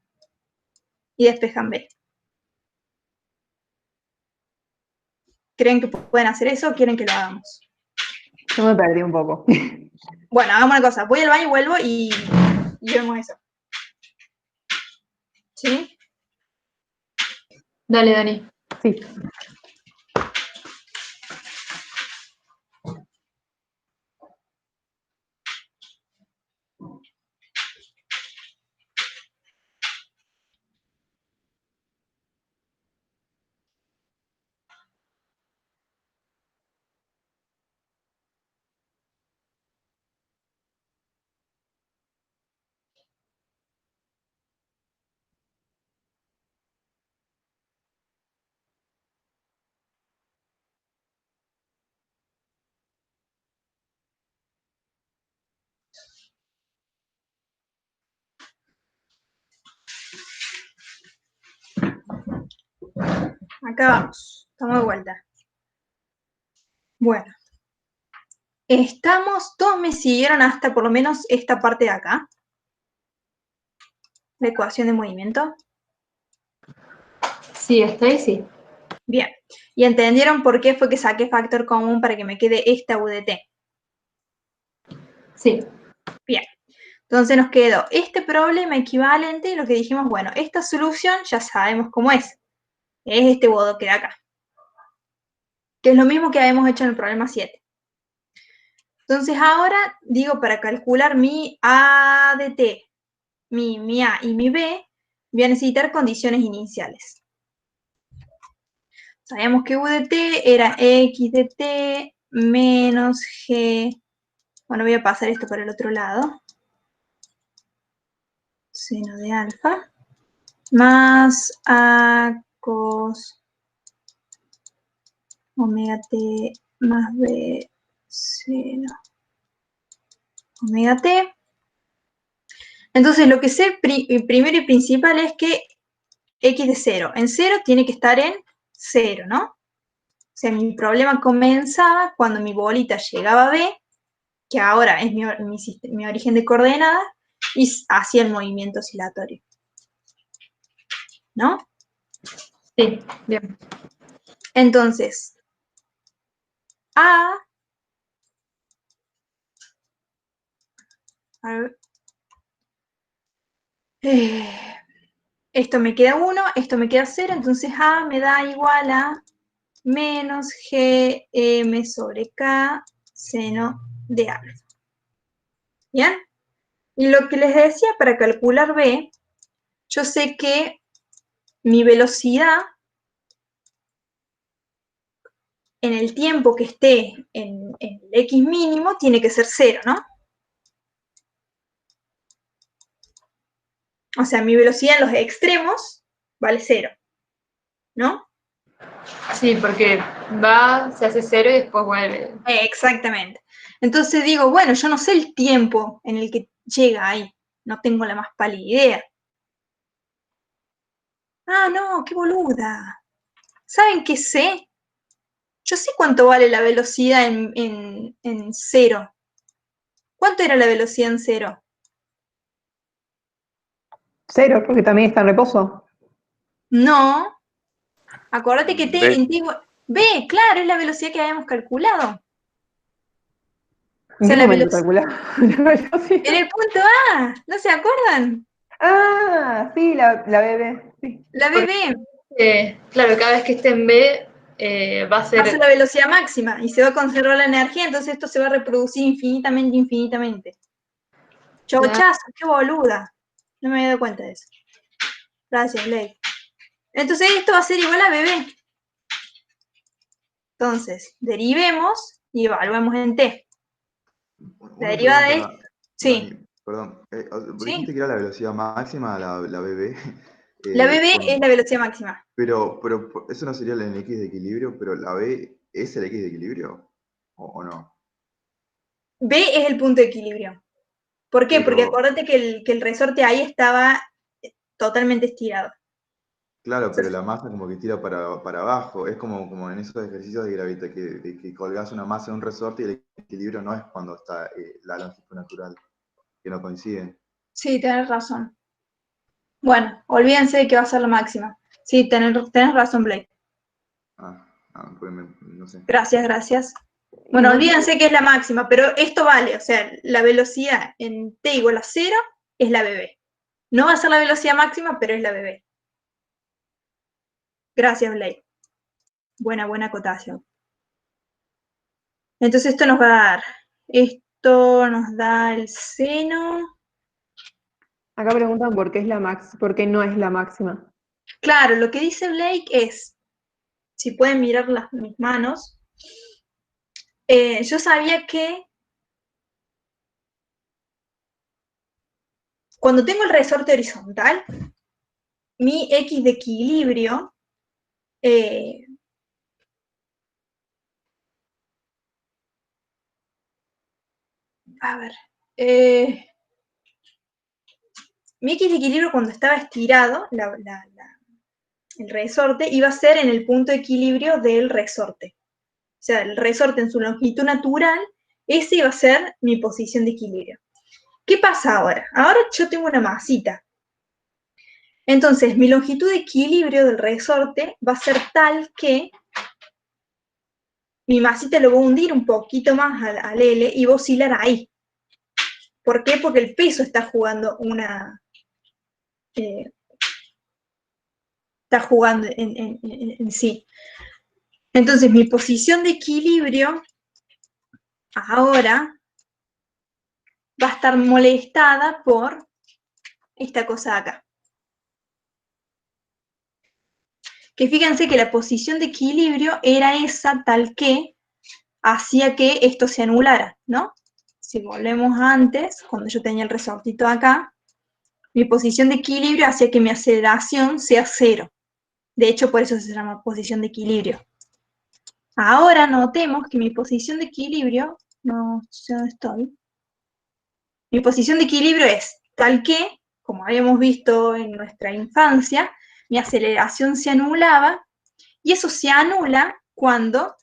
y despejan B. ¿Creen que pueden hacer eso o quieren que lo hagamos? Yo me perdí un poco. Bueno, hagamos una cosa. Voy al baño, vuelvo y vemos eso. ¿Sí? Dale, Dani. Sí. Acá vamos. Estamos de vuelta. Bueno. Todos me siguieron hasta por lo menos esta parte de acá. La ecuación de movimiento. Sí, hasta ahí sí. Bien. ¿Y entendieron por qué fue que saqué factor común para que me quede esta U de t? Sí. Bien. Entonces nos quedó este problema equivalente, y lo que dijimos, bueno, esta solución ya sabemos cómo es. Es este bodo que da acá. Que es lo mismo que habíamos hecho en el problema 7. Entonces ahora, digo, para calcular mi A de t, mi A y mi B, voy a necesitar condiciones iniciales. Sabíamos que U de t era X de t menos G. Bueno, voy a pasar esto para el otro lado. Seno de alfa. Más A cos omega t más B seno omega t. Entonces, lo que sé primero y principal es que X de 0. En 0 tiene que estar en 0, ¿no? O sea, mi problema comenzaba cuando mi bolita llegaba a B, que ahora es mi origen de coordenadas, y hacía el movimiento oscilatorio. ¿No? Sí, bien. Entonces, A ver, esto me queda 1, esto me queda 0, entonces A me da igual a menos Gm sobre K seno de alfa. ¿Bien? Y lo que les decía, para calcular B, yo sé que mi velocidad en el tiempo que esté en el X mínimo tiene que ser 0, ¿no? O sea, mi velocidad en los extremos vale 0, ¿no? Sí, porque va, se hace 0 y después vuelve. Exactamente. Entonces digo, bueno, yo no sé el tiempo en el que llega ahí. No tengo la más pálida idea. Ah, no, qué boluda. ¿Saben qué sé? Yo sé cuánto vale la velocidad en 0. ¿Cuánto era la velocidad en 0? 0, porque también está en reposo. No. Acordate que B. en T igual... B, claro, es la velocidad que habíamos calculado. O ¿En sea, qué la momento velocidad... calculamos? En el punto A, ¿no se acuerdan? Ah, sí, la bebé. Sí. La BB Claro, cada vez que esté en B va a va a ser ser... la velocidad máxima y se va a conservar la energía, entonces esto se va a reproducir infinitamente, infinitamente. Chochazo, qué boluda. No me había dado cuenta de eso. Gracias, Blake. Entonces esto va a ser igual a BB. Entonces, derivemos y evaluemos en T. La Una derivada pregunta, es... Sí, Dani, perdón. Vos dijiste sí. que era la velocidad máxima, la BB. La BB es Con, la velocidad máxima. pero eso no sería el X de equilibrio, pero la B es el X de equilibrio, ¿o no? B es el punto de equilibrio. ¿Por qué? Porque Pero, acordate que el resorte ahí estaba totalmente estirado. claro, pero la masa como que tira para abajo. Es como en esos ejercicios de gravedad, de que colgás una masa en un resorte y el equilibrio no es cuando está la longitud natural, que no coinciden. Sí, tenés razón. Bueno, olvídense de que va a ser la máxima. Sí, tenés razón, Blake. Pues no sé. Gracias, gracias. Y Bueno, no olvídense que es la máxima, pero esto vale, o sea, la velocidad en T igual a 0 es la BB. No va a ser la velocidad máxima, pero es la BB. Gracias, Blake. Buena acotación. Entonces esto nos va a dar, esto nos da el seno. Acá preguntan por qué por qué no es la máxima. Claro, lo que dice Blake es, si pueden mirar mis manos, yo sabía que cuando tengo el resorte horizontal, mi X de equilibrio a ver, mi X de equilibrio cuando estaba estirado, el resorte, iba a ser en el punto de equilibrio del resorte. O sea, el resorte en su longitud natural, ese iba a ser mi posición de equilibrio. ¿Qué pasa ahora? Ahora yo tengo una masita. Entonces, mi longitud de equilibrio del resorte va a ser tal que mi masita lo voy a hundir un poquito más al L y va a oscilar ahí. ¿Por qué? Porque el peso está jugando en sí. Entonces, mi posición de equilibrio ahora va a estar molestada por esta cosa de acá. Que fíjense que la posición de equilibrio era esa tal que hacía que esto se anulara, ¿no? Si volvemos antes, cuando yo tenía el resortito acá, mi posición de equilibrio hacía que mi aceleración sea 0. De hecho, por eso se llama posición de equilibrio. Ahora notemos que mi posición de equilibrio, no sé dónde estoy, mi posición de equilibrio es tal que, como habíamos visto en nuestra infancia, mi aceleración se anulaba, y eso se anula cuando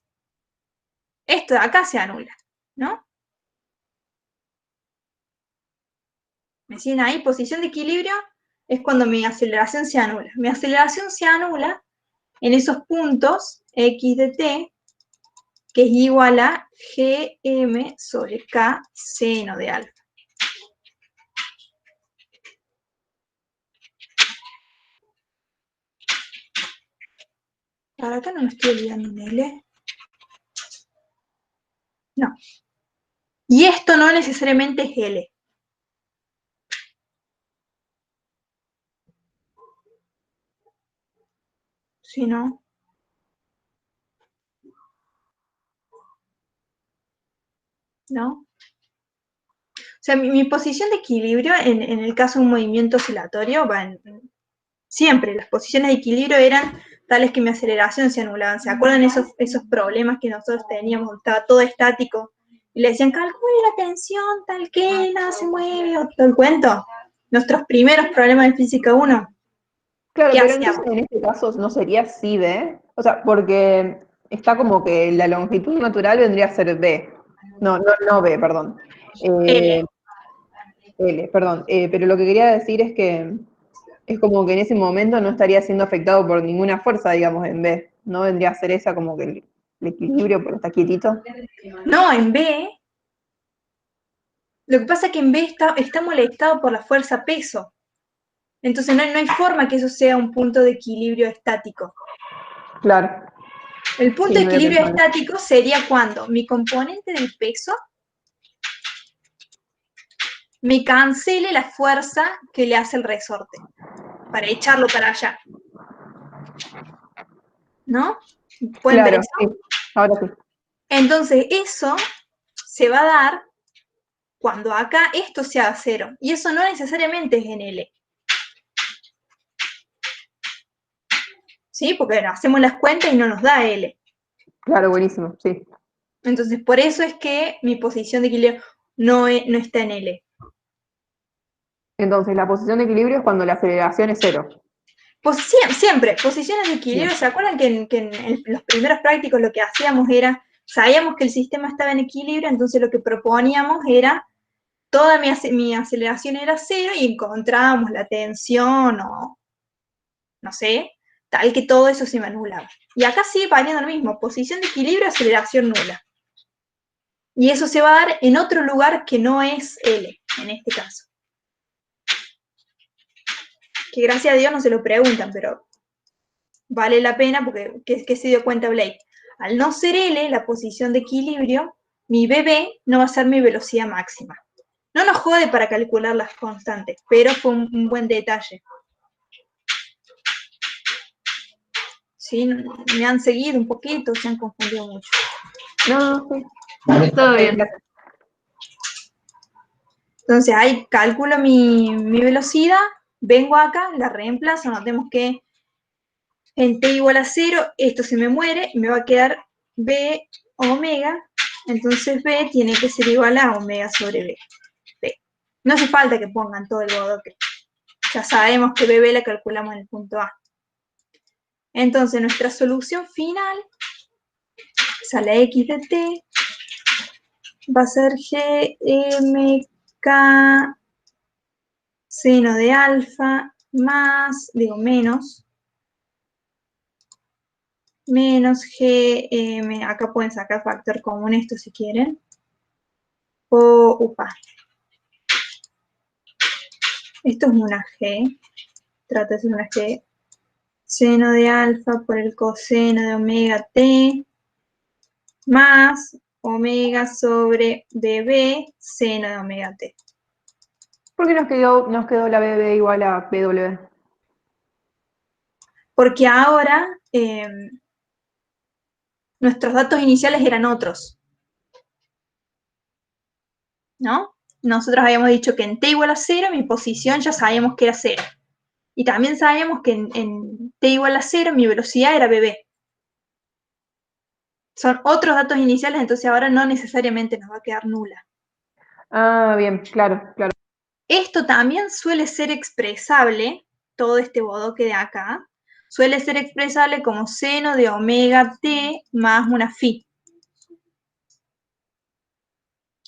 esto de acá se anula, ¿no? ¿Me siguen ahí? Posición de equilibrio es cuando mi aceleración se anula. Mi aceleración se anula en esos puntos X de t que es igual a Gm sobre K seno de alfa. Para acá no me estoy olvidando un L. No. Y esto no necesariamente es L. Sino... ¿no? O sea, mi posición de equilibrio en el caso de un movimiento oscilatorio va siempre. Las posiciones de equilibrio eran tales que mi aceleración se anulaban. ¿Se acuerdan esos problemas que nosotros teníamos? Estaba todo estático. Y le decían, calcule la tensión tal que nada se mueve, o todo el cuento. Nuestros primeros problemas de física 1. Claro, ¿Qué pero hacíamos? entonces en este caso no sería sí B, o sea, porque está como que la longitud natural vendría a ser B. No B, perdón. L. L, perdón. Pero lo que quería decir es que es como que en ese momento no estaría siendo afectado por ninguna fuerza, digamos, en B. No vendría a ser esa como que el equilibrio, porque está quietito. No, en B, lo que pasa es que en B está molestado por la fuerza peso. Entonces no hay forma que eso sea un punto de equilibrio estático. Claro. El punto Sí, de no había equilibrio pensado en eso. estático sería cuando mi componente del peso me cancele la fuerza que le hace el resorte para echarlo para allá. ¿No? ¿Pueden ver Claro, eso? sí, ahora sí. Entonces eso se va a dar cuando acá esto sea 0. Y eso no necesariamente es en L. ¿Sí? Porque hacemos las cuentas y no nos da L. Claro, buenísimo, sí. Entonces, por eso es que mi posición de equilibrio no está en L. Entonces, la posición de equilibrio es cuando la aceleración es 0. Siempre, posiciones de equilibrio. Bien. ¿Se acuerdan que en los primeros prácticos lo que hacíamos era, sabíamos que el sistema estaba en equilibrio, entonces lo que proponíamos era, toda mi aceleración era 0 y encontrábamos la tensión o, no sé, tal que todo eso se me anulaba. Y acá sigue valiendo lo mismo, posición de equilibrio, aceleración nula. Y eso se va a dar en otro lugar que no es L, en este caso. Que gracias a Dios no se lo preguntan, pero vale la pena porque ¿qué se dio cuenta Blake? Al no ser L, la posición de equilibrio, mi BB no va a ser mi velocidad máxima. No nos jode para calcular las constantes, pero fue un buen detalle. ¿Sí? Me han seguido un poquito, se han confundido mucho. No, sí. Todo bien. Entonces ahí calculo mi velocidad, vengo acá, la reemplazo, notemos que en t igual a 0, esto se me muere, me va a quedar b omega, entonces b tiene que ser igual a omega sobre b. No hace falta que pongan todo el bodoque. Ya sabemos que bb la calculamos en el punto A. Entonces nuestra solución final, o sea, la x de t, va a ser gmk seno de alfa más, menos gm, acá pueden sacar factor común esto si quieren, esto es una g, trata de ser una g, seno de alfa por el coseno de omega t, más omega sobre bb, seno de omega t. ¿Por qué nos quedó la BB igual a BW? Porque ahora nuestros datos iniciales eran otros, ¿no? Nosotros habíamos dicho que en t igual a 0, mi posición ya sabíamos que era 0. Y también sabíamos que en t igual a 0, mi velocidad era bb. Son otros datos iniciales, entonces ahora no necesariamente nos va a quedar nula. Ah, bien, claro, claro. Esto también suele ser expresable, todo este bodoque de acá, suele ser expresable como seno de omega t más una phi.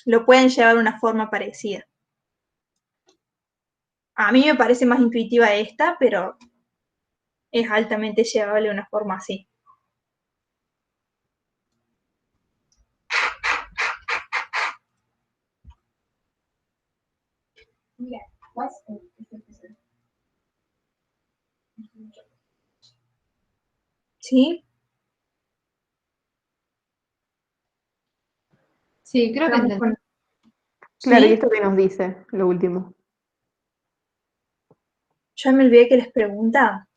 Lo pueden llevar de una forma parecida. A mí me parece más intuitiva esta, pero es altamente llevable de una forma así. ¿Sí? Sí, creo que Vamos entendí. con- Claro, ¿Sí? ¿y esto qué nos dice, lo último? Ya me olvidé que les preguntaba.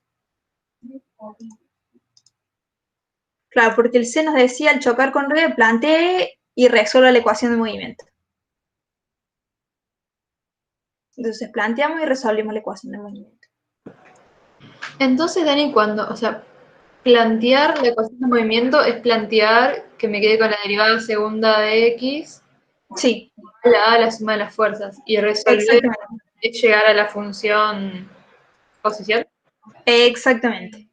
Claro, porque el C nos decía, al chocar con R, plantee y resuelva la ecuación de movimiento. Entonces planteamos y resolvemos la ecuación de movimiento. Entonces, Dani, o sea, plantear la ecuación de movimiento es plantear que me quede con la derivada segunda de X, Sí, la suma de las fuerzas, y resolver exactamente. es llegar a la función posición. Exactamente.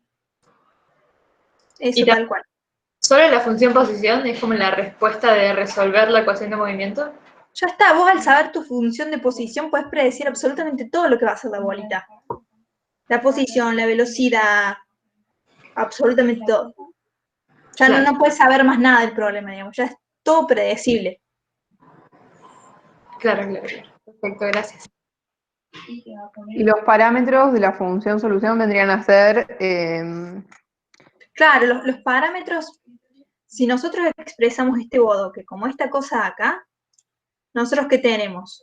Y Eso tal cual. solo la función posición es como la respuesta de resolver la ecuación de movimiento. Ya está, vos al saber tu función de posición puedes predecir absolutamente todo lo que va a hacer la bolita. La posición, la velocidad, absolutamente todo. Ya Claro. no puedes saber más nada del problema, digamos, ya es todo predecible. Claro. Perfecto, gracias. Y los parámetros de la función solución vendrían a ser, Claro, los parámetros, si nosotros expresamos este bodoque como esta cosa acá, nosotros ¿qué tenemos?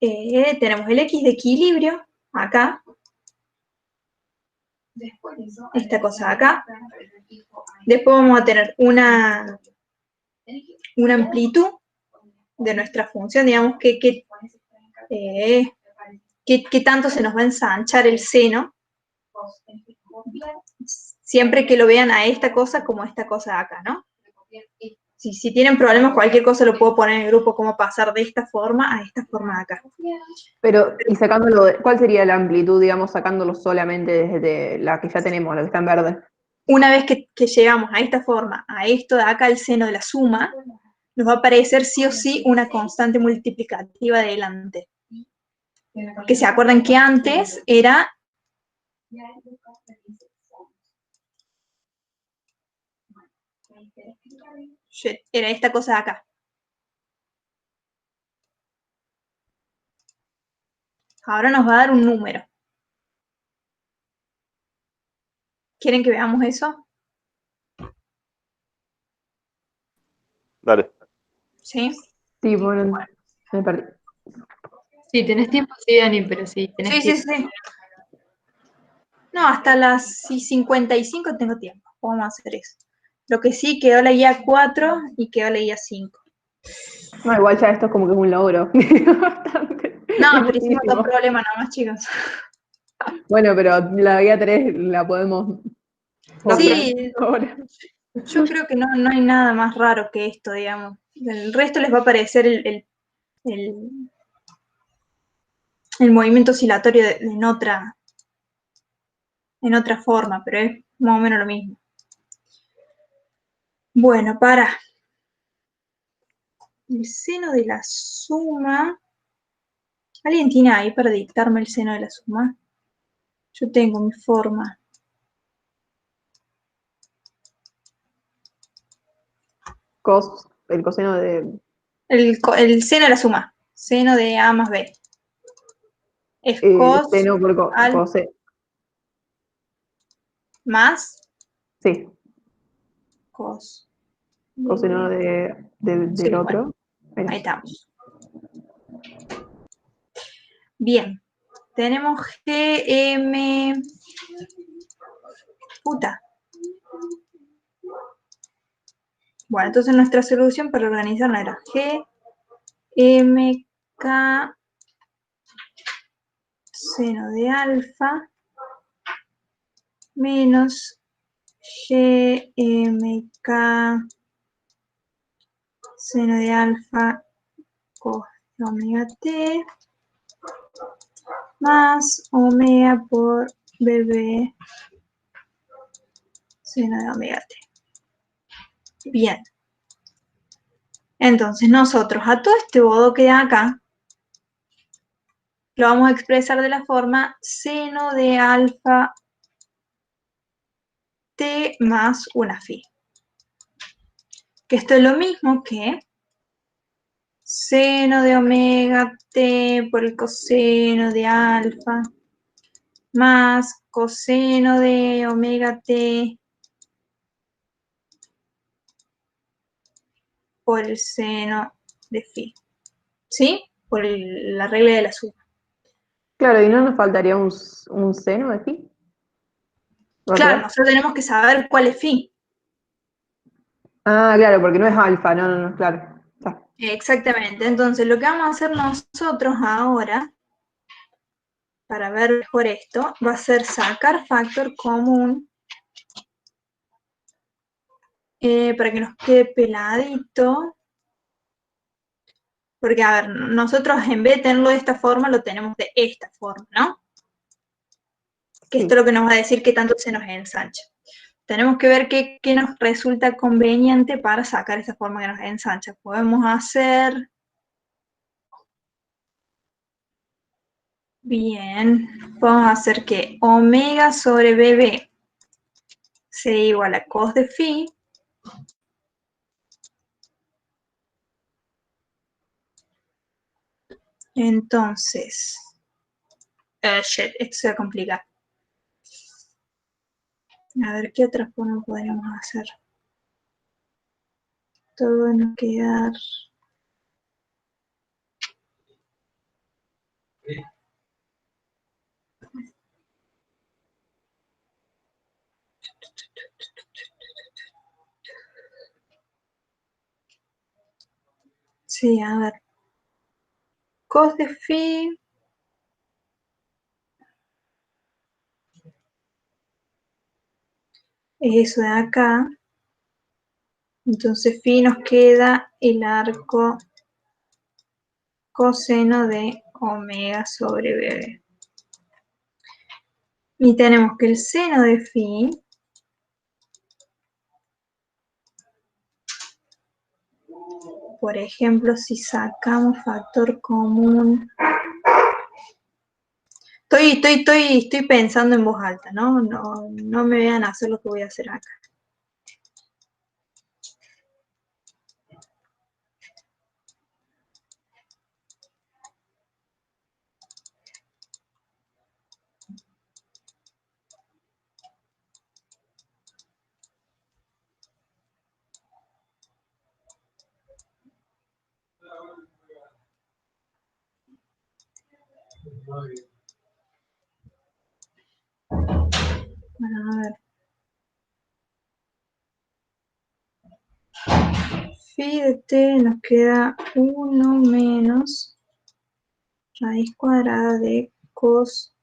Tenemos el X de equilibrio acá, esta cosa acá. Después vamos a tener una amplitud de nuestra función, digamos, qué tanto se nos va a ensanchar el seno, siempre que lo vean a esta cosa como esta cosa acá, ¿no? Si tienen problemas, cualquier cosa lo puedo poner en el grupo, cómo pasar de esta forma a esta forma de acá. pero, y sacándolo, ¿cuál sería la amplitud, digamos, sacándolo solamente desde la que ya tenemos, la que está en verde? Una vez que llegamos a esta forma, a esto de acá, el seno de la suma, nos va a aparecer sí o sí una constante multiplicativa de delante. Que se acuerdan que antes era esta cosa de acá. Ahora nos va a dar un número. ¿Quieren que veamos eso? Dale. ¿Sí? Sí, bueno, me perdí. Sí, tenés tiempo, sí, Dani, pero sí, tenés tiempo. Sí. No, hasta las 55 tengo tiempo. Vamos a hacer eso. Lo que sí, quedó la guía 4 y quedó la guía 5. No, igual ya esto es como que es un logro. Bastante. No, pero hicimos dos problemas nomás, chicos. Bueno, pero la guía 3 la podemos... Sí, ahora. yo creo que no hay nada más raro que esto, digamos. El resto les va a parecer el movimiento oscilatorio en otra forma, pero es más o menos lo mismo. Bueno, para el seno de la suma. ¿Alguien tiene ahí para dictarme el seno de la suma? Yo tengo mi forma. El coseno de... El seno de la suma. Seno de A más B. Es cos seno por al coseno. más Sí, cos. coseno del Sí, otro. bueno, ahí estamos. Bien. Tenemos GM. Puta. Bueno, entonces nuestra solución para organizarla era GMK seno de alfa menos GMK seno de alfa cos de omega t más omega por BB seno de omega t. Bien. Entonces nosotros a todo este bodo que da acá lo vamos a expresar de la forma seno de alfa t más una phi. Que esto es lo mismo que seno de omega t por el coseno de alfa más coseno de omega t por el seno de phi. ¿Sí? Por la regla de la suma. Claro, ¿y no nos faltaría un seno de phi? Claro, nosotros tenemos que saber cuál es phi. Ah, claro, porque no es alfa, no, claro. Está. Exactamente. Entonces, lo que vamos a hacer nosotros ahora, para ver mejor esto, va a ser sacar factor común para que nos quede peladito. Porque, a ver, nosotros en vez de tenerlo de esta forma, lo tenemos de esta forma, ¿no? Que esto es lo que nos va a decir qué tanto se nos ensancha. Tenemos que ver qué nos resulta conveniente para sacar esa forma que nos ensancha. Podemos hacer... Bien, podemos hacer que omega sobre bb sea igual a cos de phi. Entonces, esto se va a complicar. A ver, ¿qué otra forma podríamos hacer? Todo va a quedar... Sí, a ver. Cos de phi... es eso de acá. Entonces phi nos queda el arco coseno de omega sobre bb. Y tenemos que el seno de phi por ejemplo, si sacamos factor común... Estoy pensando en voz alta, ¿no? No me vean hacer lo que voy a hacer acá. Bueno, a ver. Phi de t nos queda 1 menos raíz cuadrada de cos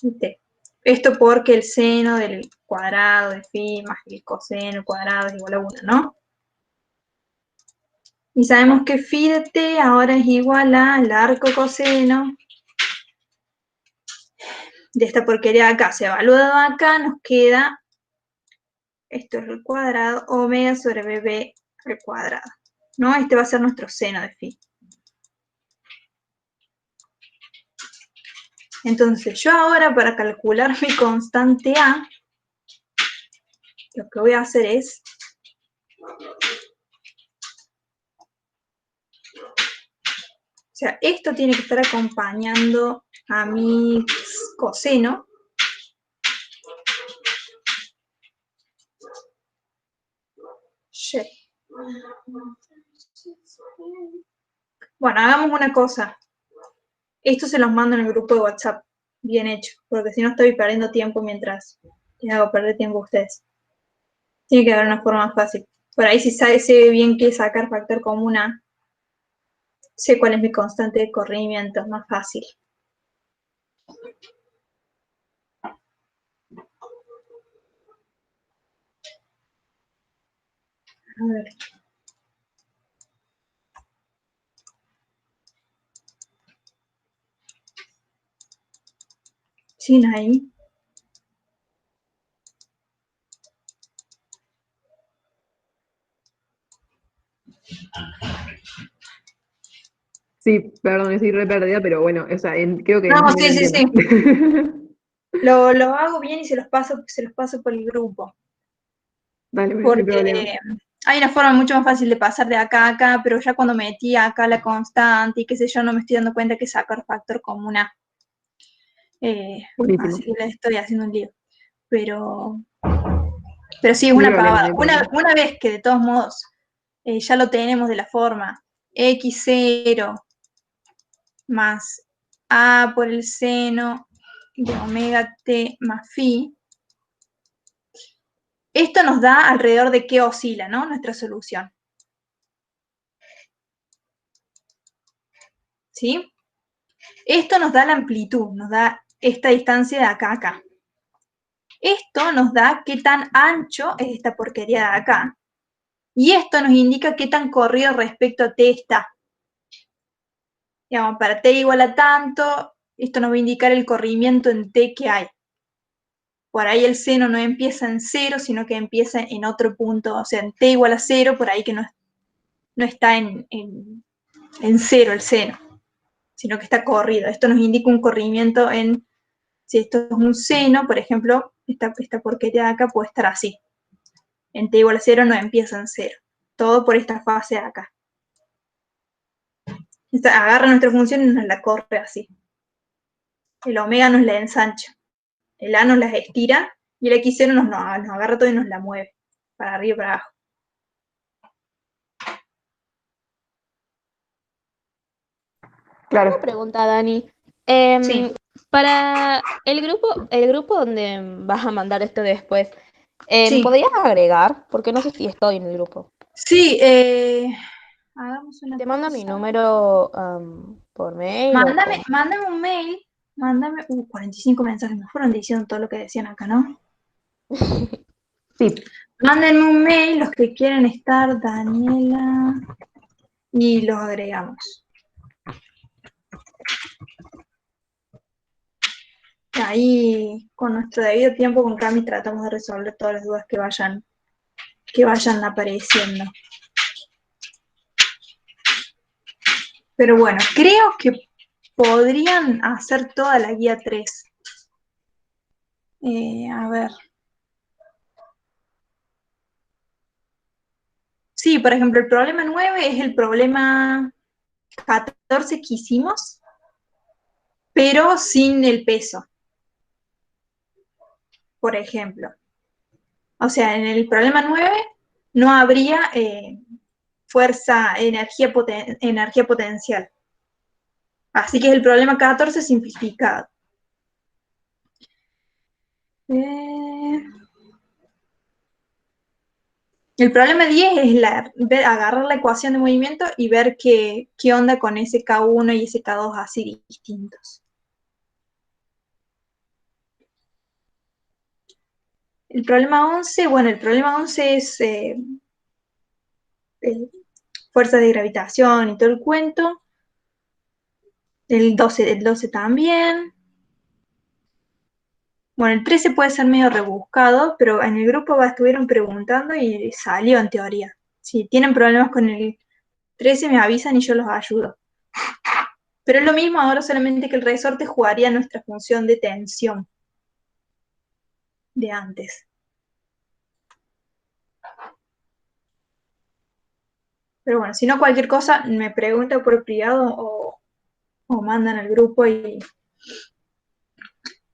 de t. Esto porque el seno del cuadrado de phi más el coseno cuadrado es igual a 1, ¿no? Y sabemos que phi de t ahora es igual al arco coseno de esta porquería de acá. Se ha evaluado acá, nos queda, esto es el cuadrado, omega sobre bb al cuadrado, ¿no? Este va a ser nuestro seno de phi. Entonces, yo ahora para calcular mi constante A, lo que voy a hacer es o sea, esto tiene que estar acompañando a mi coseno. Bueno, hagamos una cosa. Esto se los mando en el grupo de WhatsApp. Bien hecho, porque si no estoy perdiendo tiempo mientras les hago perder tiempo a ustedes. Tiene que haber una forma más fácil. Por ahí si sé bien qué sacar factor común A, sé cuál es mi constante de corrimiento, es más fácil. A ver. Sin ahí. Sí, perdón, estoy re perdida, pero bueno, o sea, creo que... No, sí. Lo hago bien y se los paso por el grupo. Dale, no hay Porque problema. hay una forma mucho más fácil de pasar de acá a acá, pero ya cuando metí acá la constante y qué sé yo, no me estoy dando cuenta que sacar factor común A. Así que le estoy haciendo un lío. Pero sí, es una pavada. Una vez que de todos modos ya lo tenemos de la forma x0 más A por el seno de omega t más phi, esto nos da alrededor de qué oscila, ¿no? Nuestra solución. ¿Sí? Esto nos da la amplitud, nos da esta distancia de acá a acá. Esto nos da qué tan ancho es esta porquería de acá. Y esto nos indica qué tan corrido respecto a t está. Digamos, para t igual a tanto, esto nos va a indicar el corrimiento en t que hay. Por ahí el seno no empieza en 0, sino que empieza en otro punto, o sea, en t igual a 0, por ahí que no está en 0 el seno, sino que está corrido. Esto nos indica un corrimiento en, si esto es un seno, por ejemplo, esta porquería de acá puede estar así. En t igual a 0 no empieza en 0. Todo por esta fase de acá. Agarra nuestra función y nos la corre así. El omega nos la ensancha. El A nos las estira y el X0 nos agarra todo y nos la mueve para arriba y para abajo. Claro. Una pregunta, Dani. Sí. Para el grupo donde vas a mandar esto después, Sí. ¿podrías agregar? Porque no sé si estoy en el grupo. Sí, hagamos una Te mando mi número por mail. Mándame un mail. Mándame. 45 mensajes. Me fueron diciendo todo lo que decían acá, ¿no? Sí. Mándenme un mail los que quieren estar, Daniela, y los agregamos. Ahí, con nuestro debido tiempo con Cami, tratamos de resolver todas las dudas que vayan apareciendo. Pero bueno, creo que podrían hacer toda la guía 3. A ver. Sí, por ejemplo, el problema 9 es el problema 14 que hicimos, pero sin el peso. Por ejemplo. O sea, en el problema 9 no habría fuerza, energía potencial. Así que es el problema 14 simplificado. El problema 10 es agarrar la ecuación de movimiento y ver qué onda con ese K1 y ese K2 así distintos. El problema 11, bueno, el problema 11 es fuerza de gravitación y todo el cuento. El 12 también. Bueno, el 13 puede ser medio rebuscado, pero en el grupo estuvieron preguntando y salió en teoría. Si tienen problemas con el 13 me avisan y yo los ayudo. Pero es lo mismo ahora, solamente que el resorte jugaría nuestra función de tensión de antes. Pero bueno, si no, cualquier cosa me pregunta por privado o mandan al grupo y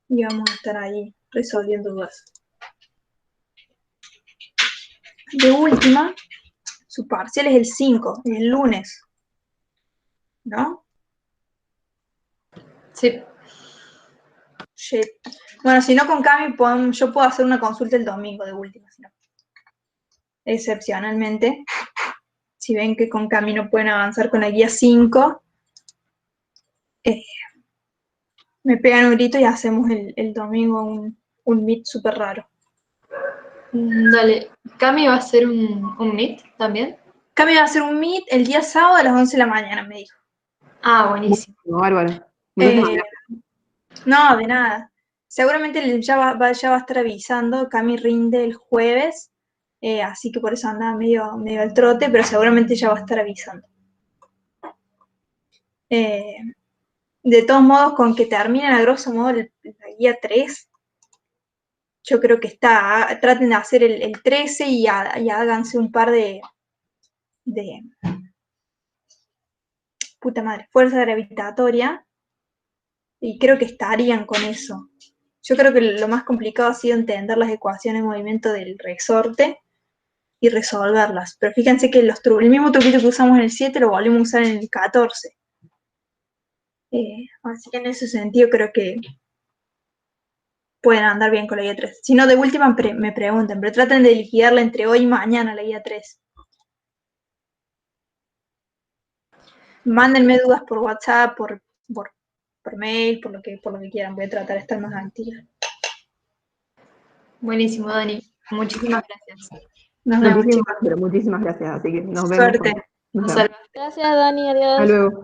vamos a estar ahí resolviendo dudas. De última, su parcial es el 5, el lunes, ¿no? Sí. Shit. Bueno, si no con Cami, yo puedo hacer una consulta el domingo de última, si no. Excepcionalmente. Si ven que con Cami no pueden avanzar con la guía 5, me pegan un grito y hacemos el domingo un meet súper raro. Dale. ¿Cami va a hacer un meet también? Cami va a hacer un meet el día sábado a las 11 de la mañana, me dijo. Ah, buenísimo. Bárbaro. No, de nada. Seguramente ya va a estar avisando. Cami rinde el jueves, así que por eso andaba medio al trote, pero seguramente ya va a estar avisando. De todos modos, con que terminen a grosso modo la guía 3, yo creo que traten de hacer el 13 y háganse un par de puta madre, fuerza gravitatoria, y creo que estarían con eso. Yo creo que lo más complicado ha sido entender las ecuaciones de movimiento del resorte y resolverlas. Pero fíjense que el mismo truquito que usamos en el 7 lo volvemos a usar en el 14. Así que en ese sentido creo que pueden andar bien con la guía 3. Si no, de última me pregunten, pero traten de liquidarla entre hoy y mañana la guía 3. Mándenme dudas por WhatsApp, por mail, por lo que quieran. Voy a tratar de estar más activa. Buenísimo, Dani. Muchísimas gracias. Nos vemos, chicos. Muchísimas gracias. Así que nos vemos. Suerte. Nos vemos. Gracias, Dani, adiós. Hasta luego.